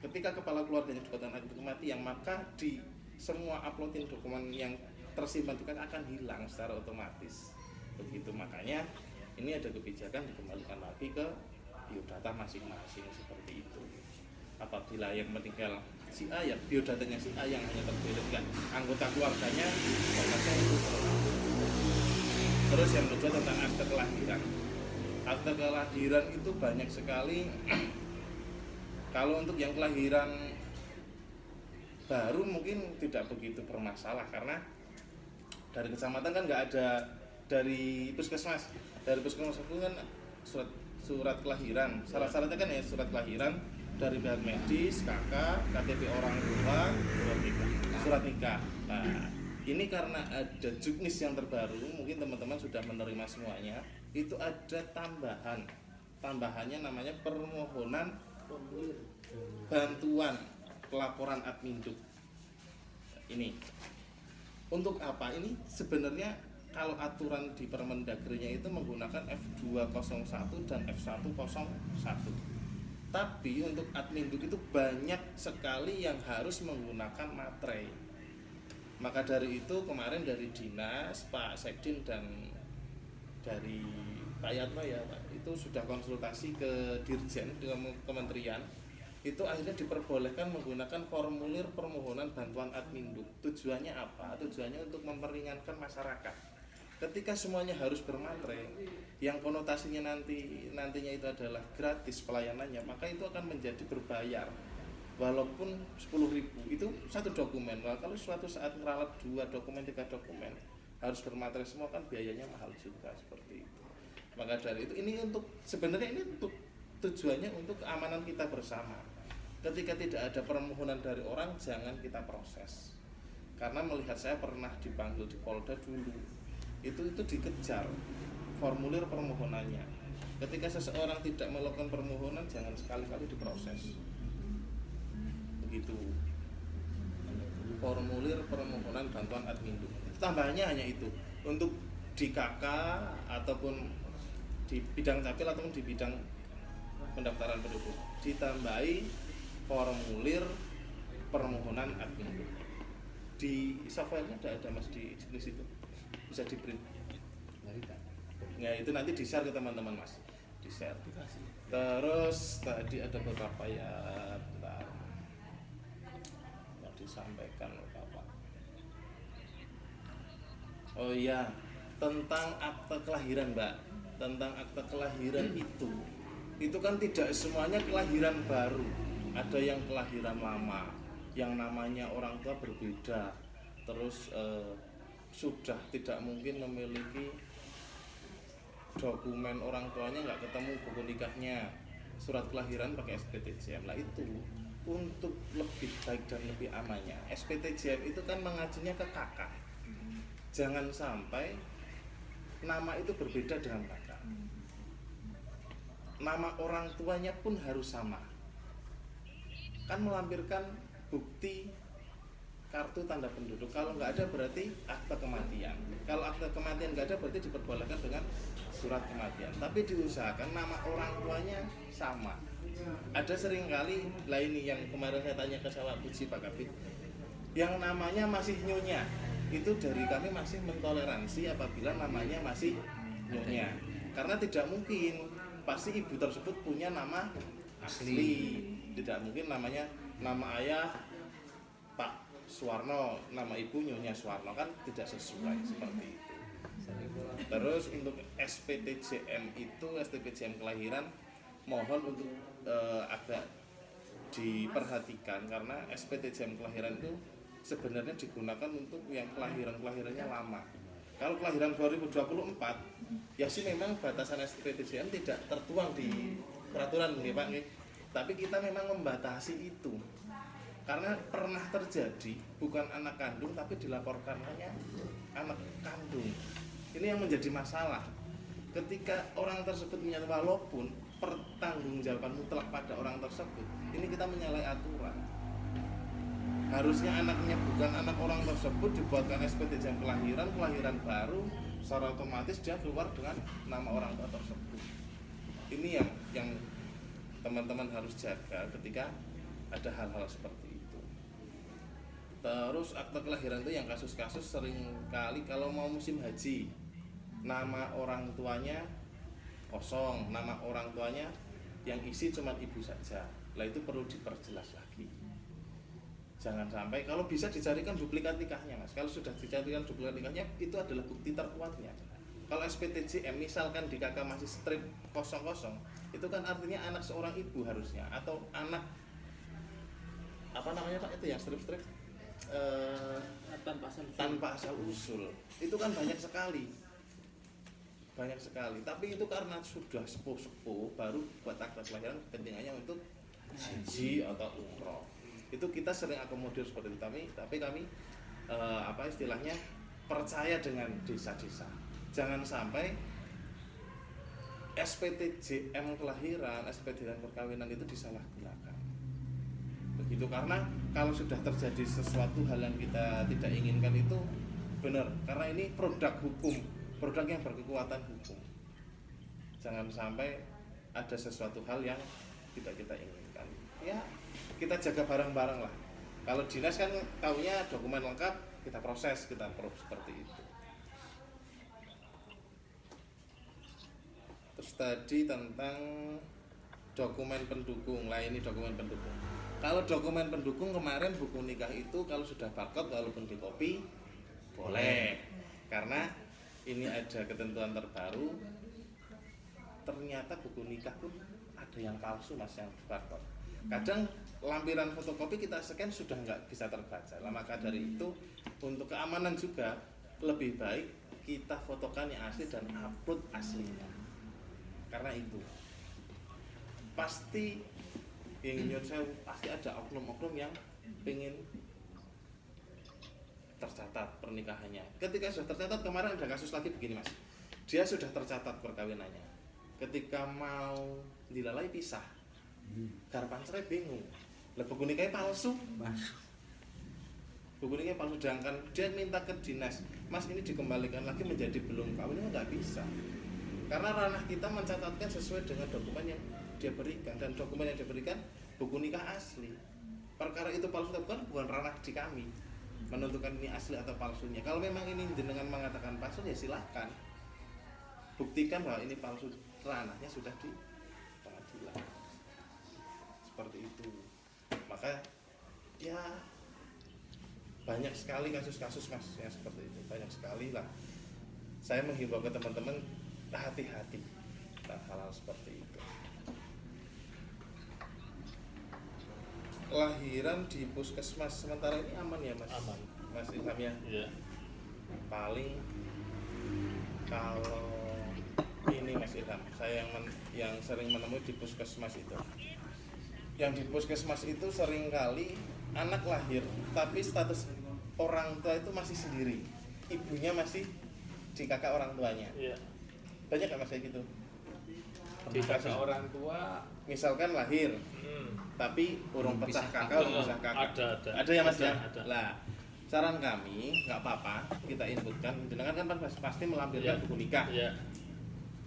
ketika kepala keluarganya dikatakan akibat kematian, maka di semua uploading dokumen yang tersimpan di kakak akan hilang secara otomatis. Begitu, makanya ini ada kebijakan dikembalikan lagi ke biodata masing-masing, seperti itu. Apabila yang meninggal si A, ya biodatanya si A yang hanya terdelete, anggota keluarganya itu. Terus yang kedua tentang akte kelahiran. Akte kelahiran itu banyak sekali. Kalau untuk yang kelahiran baru mungkin tidak begitu bermasalah, karena dari kecamatan kan nggak ada, dari puskesmas. Dari puskesmas itu kan surat kelahiran. Syarat-syaratnya kan ya surat kelahiran dari pihak medis, KK, KTP orang tua, surat nikah. Nah, ini karena ada juknis yang terbaru, mungkin teman-teman sudah menerima semuanya. Itu ada tambahan tambahannya namanya permohonan bantuan pelaporan Adminduk. Ini untuk apa? Ini sebenarnya kalau aturan di Permendagrinya itu menggunakan F201 dan F101. Tapi untuk Adminduk itu banyak sekali yang harus menggunakan materai. Maka dari itu kemarin dari Dinas, Pak Sekdin dan dari Pak Yatno ya Pak, itu sudah konsultasi ke Dirjen di Kementerian. Itu akhirnya diperbolehkan menggunakan formulir permohonan bantuan Adminduk. Tujuannya apa? Tujuannya untuk memperingankan masyarakat. Ketika semuanya harus bermaterai, yang konotasinya nantinya itu adalah gratis pelayanannya, maka itu akan menjadi berbayar. Walaupun 10.000 itu satu dokumen. Kalau suatu saat meralat 2 dokumen, 3 dokumen harus bermaterai semua kan biayanya mahal juga seperti itu. Maka dari itu ini untuk sebenarnya ini untuk tujuannya untuk keamanan kita bersama. Ketika tidak ada permohonan dari orang jangan kita proses. Karena melihat saya pernah dipanggil di Polda dulu. Itu dikejar formulir permohonannya. Ketika seseorang tidak melakukan permohonan jangan sekali-kali diproses. Begitu. Formulir permohonan bantuan Adminduk. Tambahannya hanya itu. Untuk di KK ataupun di bidang capil ataupun di bidang pendaftaran penduduk ditambahi formulir permohonan Adminduk. Di softwarenya ada Mas di situ. Bisa di print. Ya itu nanti di share ke teman-teman Mas. Di share. Terus tadi ada beberapa ya bentar. Yang disampaikan Bapak. Oh iya, tentang akte kelahiran, Mbak. Tentang akte kelahiran itu kan tidak semuanya kelahiran baru. Ada yang kelahiran lama, yang namanya orang tua berbeda. Terus sudah tidak mungkin memiliki dokumen orang tuanya, nggak ketemu buku nikahnya, surat kelahiran pakai SPTJM lah. Itu untuk lebih baik dan lebih amannya SPTJM itu kan mengajunya ke kakak. Jangan sampai nama itu berbeda dengan kakak. Nama orang tuanya pun harus sama. Kan melampirkan bukti kartu tanda penduduk. Kalau nggak ada berarti akte kematian. Kalau akte kematian nggak ada berarti diperbolehkan dengan surat kematian. Tapi diusahakan nama orang tuanya sama. Ada seringkali lah ini yang kemarin saya tanya ke Sawah Puji Pak Kabit, yang namanya masih Nyonya. Itu dari kami masih mentoleransi apabila namanya masih Nyonya. Karena tidak mungkin pasti ibu tersebut punya nama asli. Tidak mungkin namanya nama ayah Pak Suwarno, nama ibu Nyonya Suwarno, kan tidak sesuai seperti itu. Terus untuk SPTJM itu, SPTJM kelahiran mohon untuk agak diperhatikan karena SPTJM kelahiran itu sebenarnya digunakan untuk yang kelahirannya lama. Kalau kelahiran 2024 ya sih memang batasan SPTJM tidak tertuang di peraturan nih Pak nih. Tapi kita memang membatasi itu. Karena pernah terjadi bukan anak kandung tapi dilaporkan hanya anak kandung. Ini yang menjadi masalah. Ketika orang tersebut menyatakan walaupun pertanggungjawaban mutlak pada orang tersebut, ini kita menyalahi aturan. Harusnya anaknya bukan anak orang tersebut dibuatkan SPTJM kelahiran baru, secara otomatis dia keluar dengan nama orang tua tersebut. Ini yang teman-teman harus jaga ketika ada hal-hal seperti itu. Terus akte kelahiran itu yang kasus-kasus sering kali kalau mau musim haji, nama orang tuanya kosong, nama orang tuanya yang isi cuma ibu saja. Lah itu perlu diperjelas lagi. Jangan sampai, kalau bisa dicarikan duplikat nikahnya Mas. Kalau sudah dicarikan duplikat nikahnya, itu adalah bukti terkuatnya. Kalau SPTJM misalkan di KK masih strip kosong-kosong, itu kan artinya anak seorang ibu harusnya, atau anak apa namanya Pak itu yang strip-strip tanpa asal usul. Itu kan banyak sekali. Tapi itu karena sudah sepuh-sepuh baru buat akte kelahiran, kepentingannya untuk haji atau umroh. Itu kita sering akomodir seperti itu. Tapi kami apa istilahnya percaya dengan desa-desa. Jangan sampai SPTJM kelahiran, SPTJM perkawinan itu disalahgunakan. Begitu, karena kalau sudah terjadi sesuatu hal yang kita tidak inginkan itu benar, karena ini produk hukum, produk yang berkekuatan hukum. Jangan sampai ada sesuatu hal yang tidak kita inginkan. Ya, kita jaga bareng-bareng lah. Kalau dinas kan taunya dokumen lengkap, kita proses, kita approve seperti itu. Terus tadi tentang dokumen pendukung. Lah ini dokumen pendukung. Kalau dokumen pendukung kemarin buku nikah itu kalau sudah barcode walaupun di copy boleh. Karena ini ada ketentuan terbaru. Ternyata buku nikah pun ada yang palsu Mas, yang barcode. Kadang lampiran fotokopi kita scan sudah nggak bisa terbaca. Lah, maka dari itu untuk keamanan juga lebih baik kita fotokan yang asli dan upload aslinya. Karena itu pasti ingin saya pasti ada oknum-oknum yang pengen tercatat pernikahannya. Ketika sudah tercatat, kemarin ada kasus lagi begini Mas, dia sudah tercatat perkawinannya, ketika mau dilalai pisah, garpan cerai bingung, lah buku nikahnya palsu, buku nikahnya palsu. Sedangkan dia minta ke dinas, Mas ini dikembalikan lagi menjadi belum kawin, nggak bisa. Karena ranah kita mencatatkan sesuai dengan dokumen yang dia berikan, dan dokumen yang dia berikan buku nikah asli. Perkara itu palsu atau bukan ranah di kami menentukan ini asli atau palsunya. Kalau memang ini jenengan mengatakan palsu, ya silahkan buktikan bahwa ini palsu, ranahnya sudah di pengadilan. Seperti itu. Maka ya banyak sekali kasus-kasus Mas yang seperti itu, banyak sekali lah. Saya menghimbau ke teman-teman hati-hati tentang hal-hal seperti itu. Kelahiran di puskesmas sementara ini aman ya Mas? Aman. Mas Ilham ya? Iya. Paling kalau ini Mas Ilham, saya yang sering menemui di puskesmas itu, yang di puskesmas itu seringkali anak lahir tapi status orang tua itu masih sendiri, ibunya masih di kakak orang tuanya. Iya. Banyak nggak Mas kayak gitu? Di kakak orang tua, Misalkan lahir tapi urung Belum pecah pisah kakak, kakak. urung pecah kakak. Ada. Ya Mas Ada, ya? ada. Lah, saran kami nggak apa-apa kita inputkan, jenengan kan pasti melampirkan Iya. buku nikah. Iya.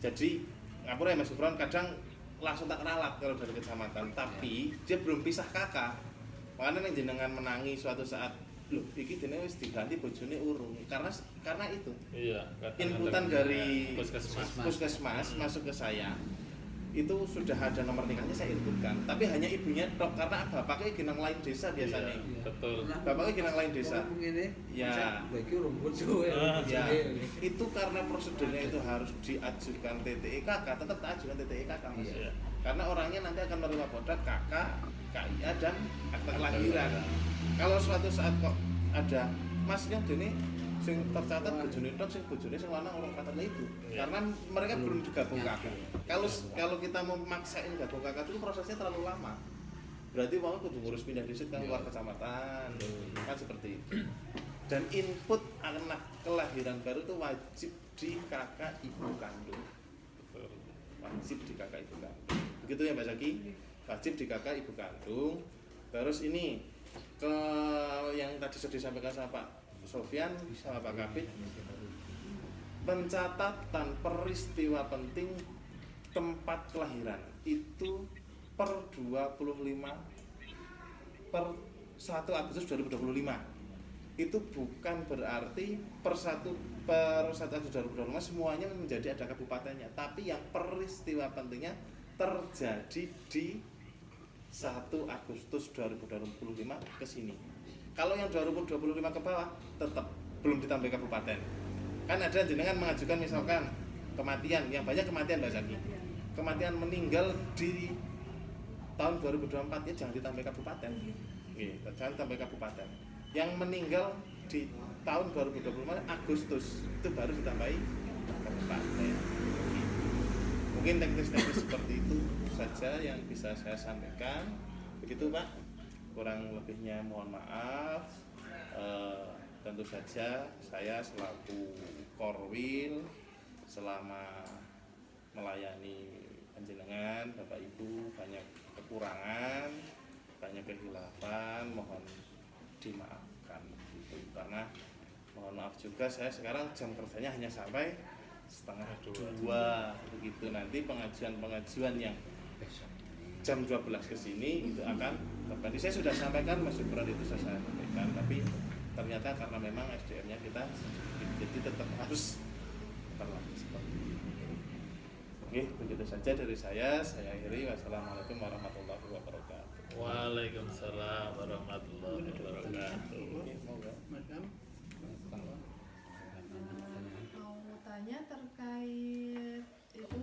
Jadi ngapura ya Mas Gufron, kadang langsung tak ralat kalau dari kecamatan, tapi dia belum pisah kakak. Makanya yang jenengan menangi suatu saat, loh iki dene wis diganti bojone urung. Karena itu Iya. inputan dari puskesmas. puskesmas masuk ke saya itu sudah ada nomor nikahnya, saya inputkan, tapi hanya ibunya tok, karena bapaknya ginang lain desa biasanya. Iya, betul. Bapaknya ginang lain desa. Ya. Lagi urung bojo Ya, itu karena prosedurnya itu harus diajukan TTIKK, tetap tak ajukan TTIKK Mas. Iya. Karena orangnya nanti akan menerima produk KK, KIA dan akta kelahiran. Kalau suatu saat kok ada masnya dene sing tercatat bojone tok, sing bojone sing lanang orang kata itu. Iya. Karena mereka belum digabung Iya. KK. Kalau kita mau memaksain gabung KK itu prosesnya terlalu lama. Berarti mau kudu ngurus pindah distrik kan, keluar kecamatan, kan seperti itu. Dan input anak kelahiran baru itu wajib di kakak ibu kandung. Betul. Wajib di kakak ibu kandung. Begitu ya Mbak Zaki? Wajib di kakak ibu kandung. Terus ini ke yang tadi sudah disampaikan sama Pak Sofyan sama Pak Kabit, pencatatan peristiwa penting tempat kelahiran itu per 25 per 1 Agustus 2025. Itu bukan berarti per 1 Agustus 2025 semuanya menjadi ada kabupatennya, tapi yang peristiwa pentingnya terjadi di 1 Agustus 2025 ke sini. Kalau yang 2025 ke bawah tetap belum ditambah kabupaten. Kan ada jenengan mengajukan misalkan kematian, yang banyak kematian Mbak Zaki. Kematian meninggal di tahun 2024 ya jangan ditambah kabupaten. Jangan tambah kabupaten. Yang meninggal di tahun 2025 Agustus itu baru ditambahi kabupaten. Mungkin teknis-teknis seperti itu saja yang bisa saya sampaikan. Begitu Pak. Kurang lebihnya mohon maaf. Tentu saja saya selaku Korwil selama melayani panjenengan Bapak Ibu banyak kekurangan, banyak kekhilafan, mohon dimaafkan gitu. Karena mohon maaf juga saya sekarang jam kerjanya hanya sampai setengah 2 begitu. Nanti pengajuan yang jam 12 ke sini itu akan tadi saya sudah sampaikan Mas Subran itu saya sampaikan, tapi ternyata karena memang SDM-nya kita sedikit, jadi tetap harus berlaku seperti itu. Oke, begitu saja dari saya akhiri. Wassalamualaikum warahmatullahi wabarakatuh. Waalaikumsalam warahmatullahi wabarakatuh. Oke, monggo. Madam. Mau tanya terkait itu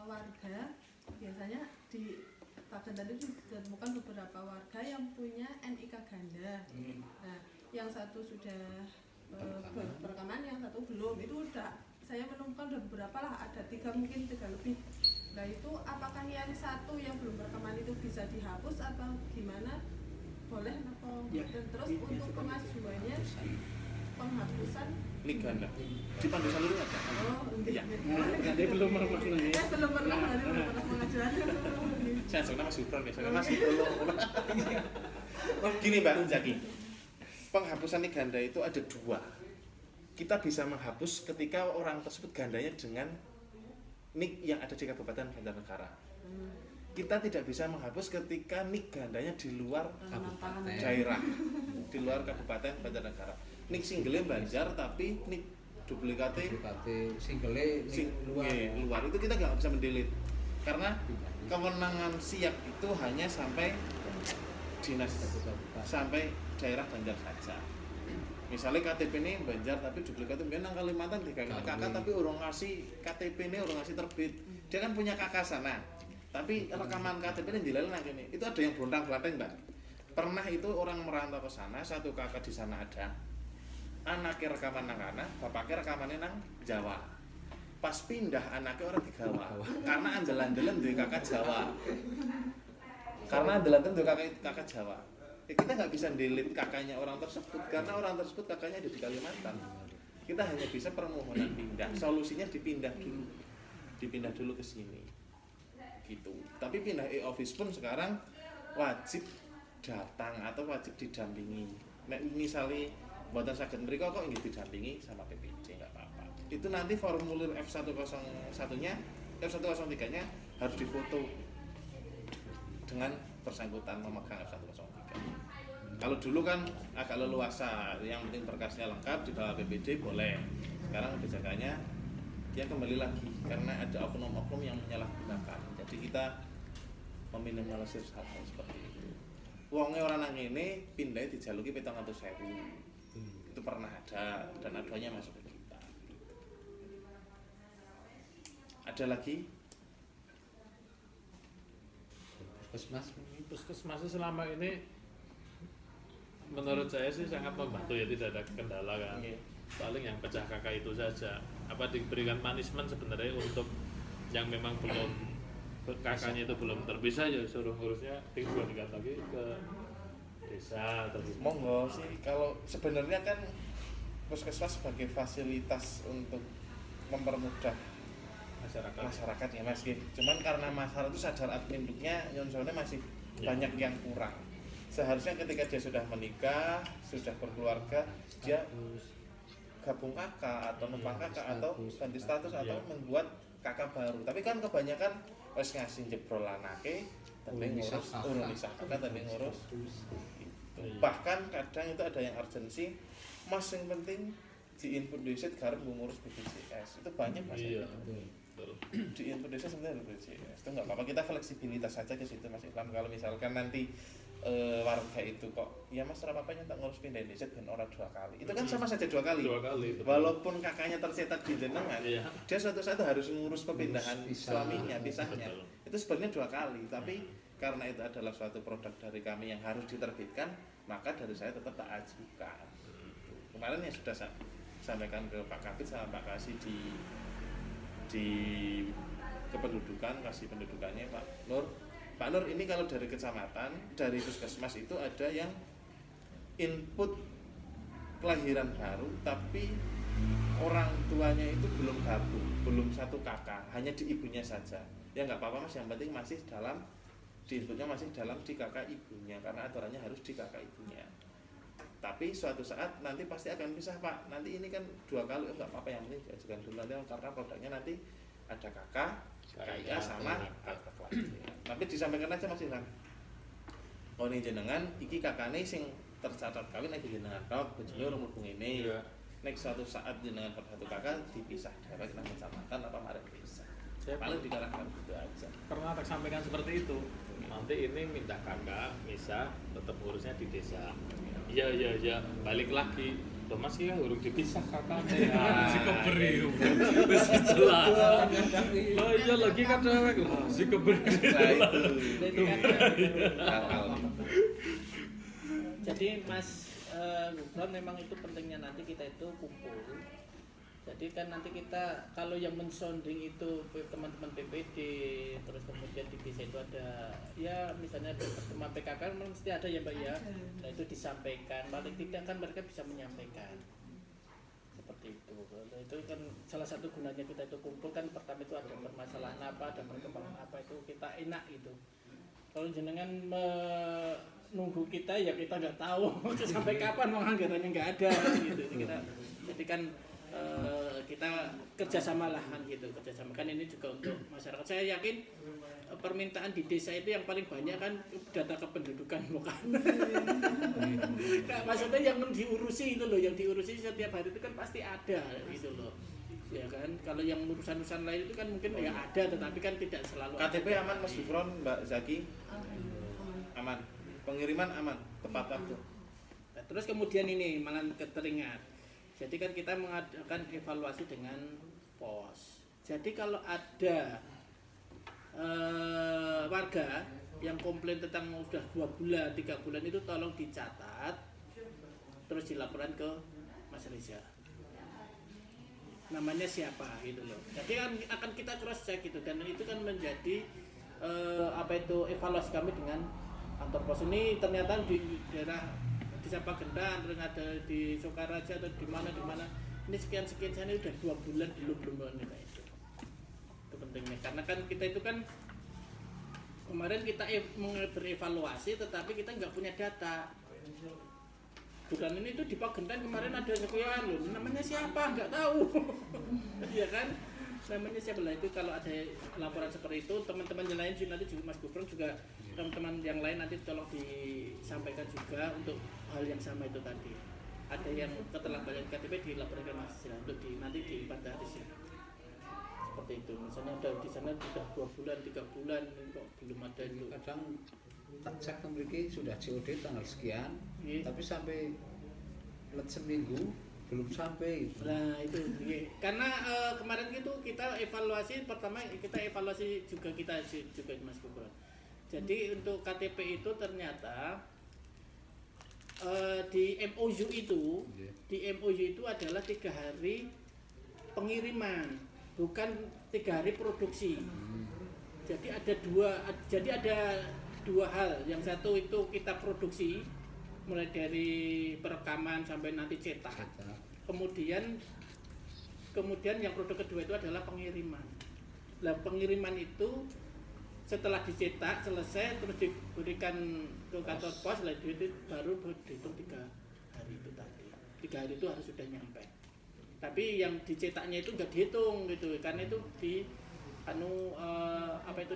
warga biasanya di Pak tadi ditemukan beberapa warga yang punya NIK ganda. Nah, yang satu sudah berrekaman, yang satu belum. Itu udah saya menemukan udah beberapa lah, ada 3 mungkin 3 lebih. Nah itu apakah yang satu yang belum berrekaman itu bisa dihapus atau gimana? Boleh atau Ya, dan terus ya, untuk seperti pengajuannya penghapusan Nik ganda di pandu salur ada. oh Iya. Jadi belum pernah belum pernah mengajuan. Saya sebenarnya Mas Subran ya, saya masih belum. Gini Mbak Zaki, penghapusan nik ganda itu ada 2. Kita bisa menghapus ketika orang tersebut gandanya dengan nik yang ada di Kabupaten Banjarnegara. Kita tidak bisa menghapus ketika nik gandanya di luar daerah, di luar Kabupaten Banjarnegara. Nik single Banjar tapi nik duplikate single luar itu kita nggak bisa mendelete karena kewenangan siap itu hanya sampai dinas, sampai daerah Banjar saja. Misalnya KTP ini Banjar tapi duplikatnya nang Kalimantan di kakak tapi urung ngasih KTP ini urung ngasih terbit. Dia kan punya kakak sana. Tapi rekaman KTP ini dilalui nang kene. Itu ada yang bontang-blanting, Mbak. Pernah itu orang merantau ke sana, satu kakak di sana ada. Anaknya rekaman nang kana, bapaknya rekamannya nang Jawa. Pas pindah anaknya orang di Jawa. Karena andalan-andalan duwe kakak Jawa. Karena andalan-andalan duwe kakak Jawa. Kita nggak bisa delete kakaknya orang tersebut karena orang tersebut kakaknya ada di Kalimantan. Kita hanya bisa permohonan pindah. Solusinya dipindah dulu ke sini, gitu. Tapi pindah e-office pun sekarang wajib datang atau wajib didampingi. Nek misalnya buatan saged mriko kok nggih didampingi sama PPJ nggak apa-apa. Itu nanti formulir F101-nya, F103-nya harus difoto dengan bersangkutan memegang F103. Kalau dulu kan agak leluasa, yang penting berkasnya lengkap di bawah PPD boleh. Sekarang kebijakannya dia kembali lagi karena ada oknum-oknum yang menyalahgunakan. Jadi kita meminimalisir hal-hal seperti itu. Wonge orang nang ini pindah dijaluki 700.000. Itu pernah ada dan aduannya masuk ke kita. Ada lagi? Puskesmas selama ini menurut saya sih sangat membantu ya, tidak ada kendala kan. Paling yang pecah kakak itu saja. Apa diberikan punishment sebenarnya untuk yang memang belum kakaknya itu belum terbisa ya suruh ngurusnya diganti lagi ke desa atau gimana. Monggo sih, kalau sebenarnya kan puskesmas sebagai fasilitas untuk mempermudah masyarakat ya Mas. Cuman karena masyarakat itu sadar adminnya nyonsone masih banyak yang kurang. Seharusnya ketika dia sudah menikah, sudah berkeluarga, dia gabung kakak atau numpang kakak atau ganti status atau membuat kakak baru. Tapi kan kebanyakan wis ngasih jebrol anake, tapi ngurus urusan kakak tapi ngurus. Bahkan kadang itu ada yang urgensi, Mas yang penting di input desit garap ngurus BPJS. Itu banyak Mas. Iya. Di input desa sebenarnya BPJS. Itu nggak apa-apa, kita fleksibilitas saja ke situ Mas Islam. Kalau misalkan nanti warga itu kok ya Mas ora apa-apa nyentak ngurus pindah desa ben ora 2 kali. Itu kan sama saja 2 kali. 2 kali. Betul. Walaupun kakaknya tercetak di jenengan, Iya. dia suatu saat harus mengurus perpindahan suaminya, pisahnya. Betul. Itu sebenarnya 2 kali, tapi karena itu adalah suatu produk dari kami yang harus diterbitkan, maka dari saya tetap tak ajukan. Kemarin yang sudah saya sampaikan ke Pak Kabit sama Pak Kasih di kependudukan, kasih pendudukannya Pak Nur ini kalau dari kecamatan, dari puskesmas itu ada yang input kelahiran baru tapi orang tuanya itu belum gabung, belum satu kakak, hanya di ibunya saja. Ya nggak apa-apa mas, yang penting masih dalam diinputnya masih dalam di kakak ibunya karena aturannya harus di kakak ibunya. Tapi suatu saat nanti pasti akan pisah pak. Nanti ini kan 2 kali, nggak apa-apa, yang penting diajukan dulu nanti karena produknya nanti ada kakak, kakak sama kakak lagi. Tapi disampaikan aja mas Ilham. Oh ini jenengan, iki kakaknya sing tercatat kawin lagi jenengan tok, bojone urung mlebu ngene. Iya. Nek suatu saat jenengan satu kakak dipisah daerah nang kecamatan apa mari pisah. Saya Paling dikarahkan gitu aja. pernah tak sampaikan seperti itu. Nanti ini minta kakak bisa tetap urusnya di desa. Iya, balik lagi. Loh mas kita urung dipisah kakaknya. Si keberi. Wis jelas. Loh iya lagi kan dewek loh si keberi. Nah itu Kan, hal jadi Mas Gufron memang itu pentingnya nanti kita itu kumpul. Jadi kan nanti kita kalau yang mensonding itu teman-teman PPD, terus kemudian di desa itu ada ya misalnya teman PKK kan mesti ada ya Mbak ya. Nah itu disampaikan, paling tidak kan mereka bisa menyampaikan seperti itu. Nah, itu kan salah satu gunanya kita itu kumpul kan, pertama itu ada permasalahan apa, ada perkembangan apa, itu kita enak itu. Kalau jenengan menunggu kita ya kita nggak tahu sampai kapan mau anggarannya nggak ada gitu. Jadi kan kita kerjasama lah kan gitu, kerjasama kan ini juga untuk masyarakat. Saya yakin permintaan di desa itu yang paling banyak kan data kependudukan bukan. Nah, maksudnya yang diurusi itu loh, yang diurusi setiap hari itu kan pasti ada gitu loh. Ya kan, kalau yang urusan-urusan lain itu kan mungkin ya ada, tetapi kan tidak selalu. KTP aman Mas Gufron, Mbak Zaki? Aman. Pengiriman aman, tepat waktu. Nah, terus kemudian ini malah keteringat. Jadi kan kita mengadakan evaluasi dengan pos. Jadi kalau ada warga yang komplain tentang sudah 2 bulan, 3 bulan itu tolong dicatat, terus dilaporkan ke Mas Reza. Namanya siapa gitu loh. Jadi kan akan kita cross check gitu, dan itu kan menjadi evaluasi kami dengan kantor pos. Ini ternyata di daerah di Sapagendan, terus ada di Sokaraja atau di mana ini sekian sana udah 2 bulan belum minta itu pentingnya, karena kan kita itu kan kemarin kita berevaluasi tetapi kita nggak punya data. Bulan ini tuh di Pagendan kemarin ada sekian loh, namanya siapa nggak tahu. Ya kan, namanya siapa lah. Itu kalau ada laporan seperti itu, teman-teman yang lain nanti juga Mas Gufron juga teman-teman yang lain nanti tolong disampaikan juga untuk hal yang sama itu tadi. Ada yang keterlambatan KTP dilaporkan Mas untuk nanti diinventarisir. Seperti itu. Misalnya ada di sana sudah 2 bulan, 3 bulan kok belum ada itu. Kadang tak cek memiliki sudah COD tanggal sekian, tapi sampai seminggu belum sampai. Nah itu karena kemarin itu kita evaluasi, pertama kita evaluasi juga Mas Gufron. Jadi untuk KTP itu ternyata di MOU itu adalah 3 hari pengiriman, bukan 3 hari produksi. Jadi ada dua hal. Yang satu itu kita produksi mulai dari perekaman sampai nanti cetak. Kemudian yang produk kedua itu adalah pengiriman. Nah, pengiriman itu setelah dicetak selesai terus diberikan ke kantor pos, itu baru dihitung 3 hari itu tadi. 3 hari itu harus sudah nyampe. Tapi yang dicetaknya itu nggak dihitung gitu, karena itu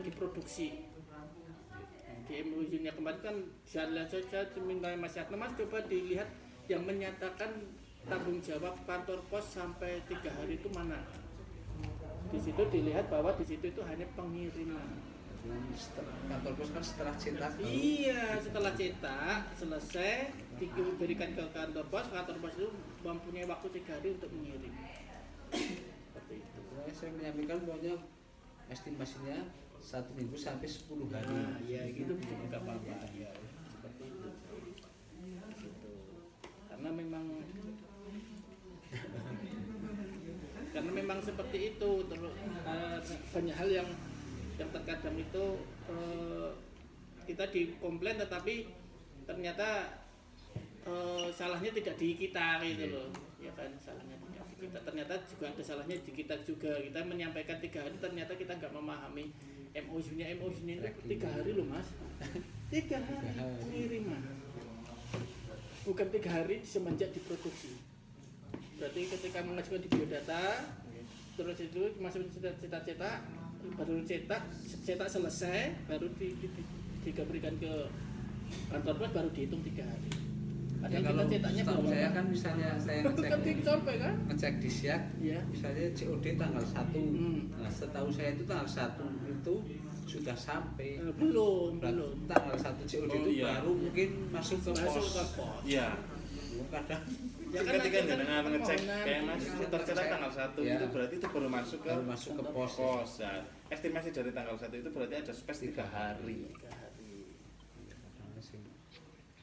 diproduksi. Di MOU-nya kemarin kan saya minta Mas Yatno, Mas coba dilihat yang menyatakan tanggung jawab kantor pos sampai 3 hari itu mana. Di situ dilihat bahwa di situ itu hanya pengiriman. Kantor pos kan setelah cetak. Iya, setelah cetak selesai diberikan ke kantor pos itu mempunyai waktu 3 hari untuk mengirim. Seperti itu. Saya menyampaikan bahwa estimasinya 1 minggu sampai 10 hari. Nah, ya gitu juga nggak apa-apa. Ya, seperti itu. Gitu. Karena memang seperti itu. Terus banyak hal yang terkadang itu kita dikomplain tetapi ternyata salahnya tidak di kita gitu loh, ya kan, salahnya tidak di kita ternyata juga ada salahnya di kita juga. Kita menyampaikan 3 hari ternyata kita nggak memahami MOU-nya itu 3 hari loh mas. 3 hari pengiriman, bukan 3 hari semenjak diproduksi. Berarti ketika mengajukan di biodata, terus itu masuk cetak, baru cetak selesai, baru diberikan ke kantor pos, baru dihitung 3 hari. Ya, Padahal kalau kita cetaknya setahu belum saya kan misalnya saya sampai kan? ngecek di Siak, Iya. misalnya COD tanggal 1. Nah, setahu saya itu tanggal 1 itu sudah sampai. Belum. Tanggal 1 COD Oh, itu iya. baru mungkin masuk ke Masuk pos. ke pos. Iya. Kadang Ya kan Ketika nanti kan jenengan ngecek permohonan kayak mas tercetak tanggal 1 Ya. itu berarti itu baru masuk ke baru masuk ke pos. pos. Nah, estimasi dari tanggal 1 itu berarti ada space 3 hari. 3 hari.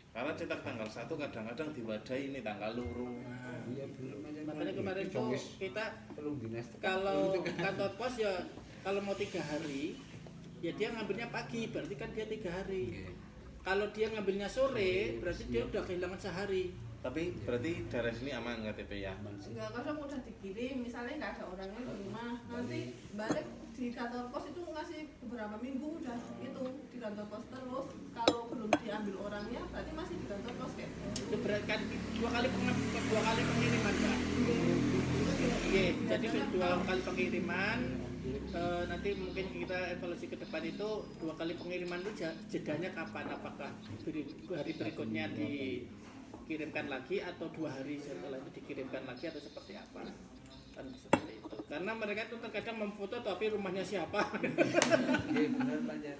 Karena cetak tanggal 1 kadang-kadang diwadahi ini tanggal luru. Iya belum aja. Makanya kemarin tuh kita belum dinas. kalau kantor pos ya kalau mau 3 hari ya dia ngambilnya pagi, berarti kan dia 3 hari. Kalau dia ngambilnya sore berarti dia udah kehilangan sehari. Tapi berarti dari sini aman KTP ya? Enggak, kadang udah dikirim, misalnya nggak ada orangnya di rumah, nanti balik di kantor pos itu ngasih beberapa minggu udah itu di kantor pos terus. Kalau belum diambil orangnya, berarti masih di kantor pos kayak. Itu berarti kan 2 kali pengiriman kan? Iya, jadi 2 kali pengiriman. Nanti mungkin kita evaluasi ke depan itu 2 kali pengiriman itu jedanya kapan? Apakah hari berikutnya dikirimkan lagi atau 2 hari setelah itu dikirimkan lagi atau seperti apa? Kan seperti itu. Karena mereka itu terkadang memfoto tapi rumahnya siapa? Iya benar banyak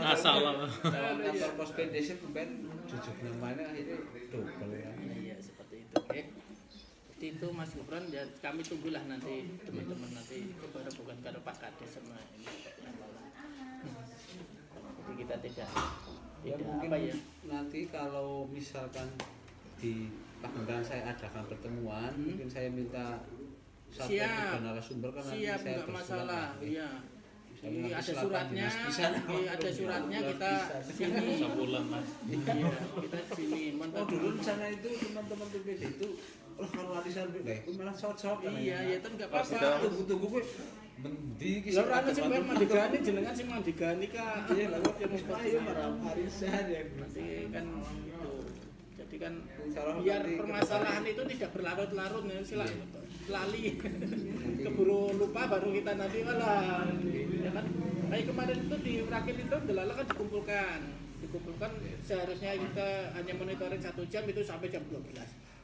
Asal kantor pos PDC kemarin jujur namanya akhirnya double ya. Iya seperti itu. Seperti itu Mas Gibran, ya kami tunggulah nanti teman-teman nanti coba bukan karo Pak Kades sama ini. Jadi kita tidak Ya mungkin apa ya? nanti kalau misalkan di Pagendan saya adakan pertemuan, mungkin saya minta satu Siap. narasumber kan nanti Siap, saya enggak bersurat masalah. lagi. Iya. Misalnya Ini nanti ada selatan suratnya, dinas di sana. ada suratnya kita sini. sebulan mas. Iya, kita sini. Oh dulu di sana itu teman-teman PPD itu kalau warisan nah itu malah cocok. Iya, ya kan enggak Pas apa-apa. Tunggu-tunggu gue mendi ki Lho anu sing ben mandigani jenengan sing mandigani Kak. Iya lah kok yang ayo marah warisan ya. nanti kan itu. Jadi kan Insyaallah biar nanti permasalahan itu tidak berlarut-larut ya sila lali keburu lupa baru kita nanti malah ya kan kayak kemarin itu di rakit itu delala kan dikumpulkan seharusnya kita hanya monitoring 1 jam itu sampai jam 12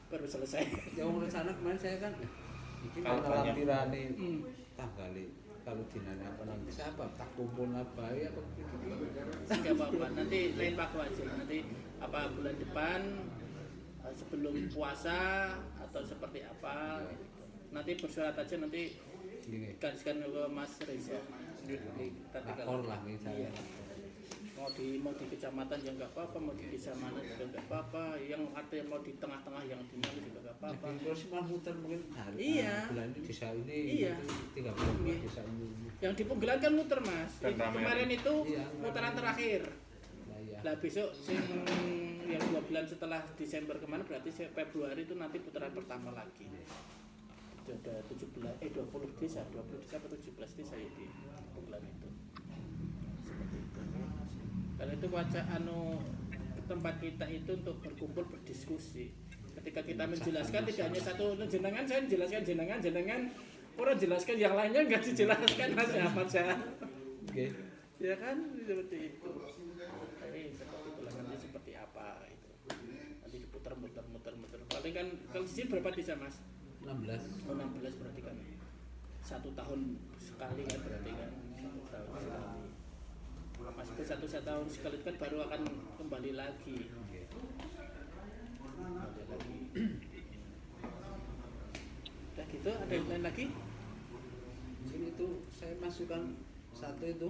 baru selesai. yang rencana kemarin saya kan ini Kalau kalau banyak. lampirane Hmm. tanggali kalau dinanya apa nanti siapa tak kumpul apa ya apa Enggak apa-apa, nanti lain waktu aja. Nanti apa bulan depan sebelum puasa atau seperti apa. Nanti bersurat aja nanti gini gariskan ke Mas Reza. Kita lapor lah nih saya Iya. Mau di kecamatan ya nggak apa-apa, mau di desa mana juga nggak apa-apa, yang ada mau di tengah-tengah yang di mana juga nggak apa-apa. terus malah muter mungkin hari Iya. bulan ini desa ini Iya. gitu, 3 bulan Iya. desa ini Yang di Punggelan kan muter Mas. Dan Itu ramai. kemarin itu Iya. putaran terakhir. nah ya Lah besok yang 2 bulan setelah Desember kemarin berarti Februari itu nanti putaran pertama lagi. Itu ada 20 desa atau 17 desa ya di Punggelan itu. Seperti itu. Karena itu tempat kita itu untuk berkumpul berdiskusi. Ketika kita menjelaskan tidak hanya satu jenengan, saya menjelaskan jenengan orang jelaskan yang lainnya nggak dijelaskan siapa saya. oke Ya kan seperti itu. Seperti itulah nanti seperti apa itu. Nanti diputar muter. Paling kan kalau di sini berapa desa Mas? 16 Oh, 16 berarti kan 1 tahun sekali kan berarti kan 1 tahun sekali. Mas ke 1 tahun sekali kan baru akan kembali lagi. Kembali lagi. Udah gitu ada yang lain lagi? mungkin itu saya masukkan satu itu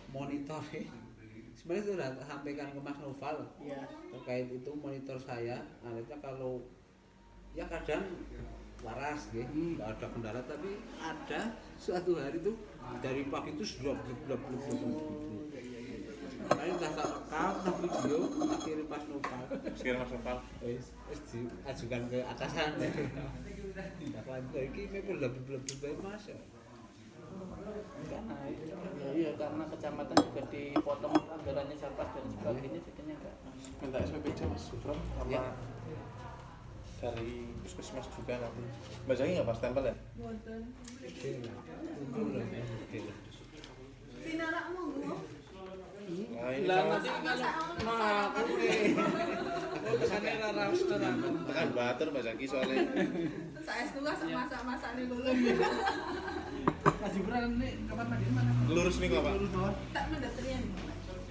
monitor sebenarnya itu sudah sampaikan ke Mas Noval Iya. terkait itu monitor saya alatnya kalau ya kadang waras gitu nggak ada kendala tapi ada suatu hari tuh dari pagi itu sudah Oh, iya. Paling tak rekam, tak video, tak kirim pas nopal. Sekian Mas Noval. Wis diajukan ke atasan. Tidak lanjut iki memang lebih baik Mas. Karena iya karena kecamatan juga dipotong anggarannya sampah dan sebagainya jadinya enggak masuk. Minta SPPD Mas Sufron sama Ya. dari puskesmas juga nanti. Mbak Jaki nggak pas tempel ya? Boten. Kumpulan ya. Pinarak monggo. Nah ini Lah kalau nanti kalau aku kesane rara tekan batur Mbak Jaki soalnya. Saestu kan masak-masakne kula. Mas Ibran ini kamar mandi mana? Lurus nih kok Pak. Tak mendatrian.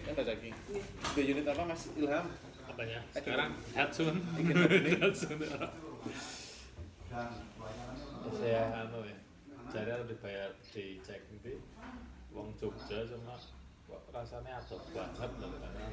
Ya Mbak Jaki. Di unit apa Mas Ilham? Apanya? Sekarang Hatsun. Hatsun. Saya anu ya. Jadi harus dibayar dicek nanti wong Jogja sama kok rasanya adot banget loh karena